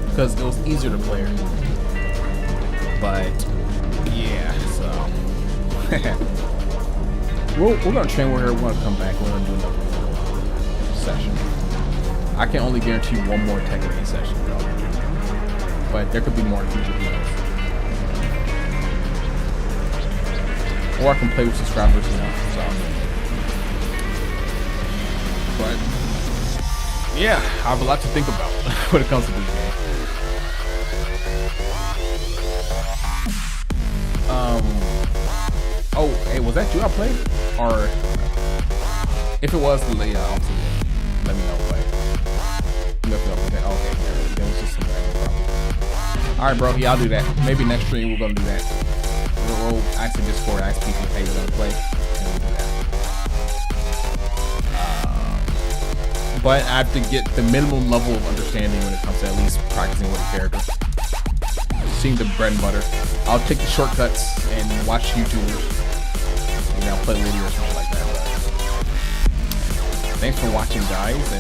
because it was easier to play her. But yeah, so we're gonna train with her. We're gonna come back. We're gonna do another session. I can only guarantee one more Tekken 8 session, though. But there could be more in the future, who knows. Or I can play with subscribers, you know. So, but yeah, I have a lot to think about when it comes to this game. Oh, hey, was that you I played? Or if it was, let me know. But okay, there was just some problem. All right, bro. Yeah, I'll do that. Maybe next stream we're gonna do that. We'll ask the Discord, ask people, hey, we're gonna play, and we'll do that. But I have to get the minimum level of understanding when it comes to at least practicing with a character. Seeing the bread and butter. I'll take the shortcuts and watch YouTubers. You know, play Lydia or something like that. But thanks for watching, guys.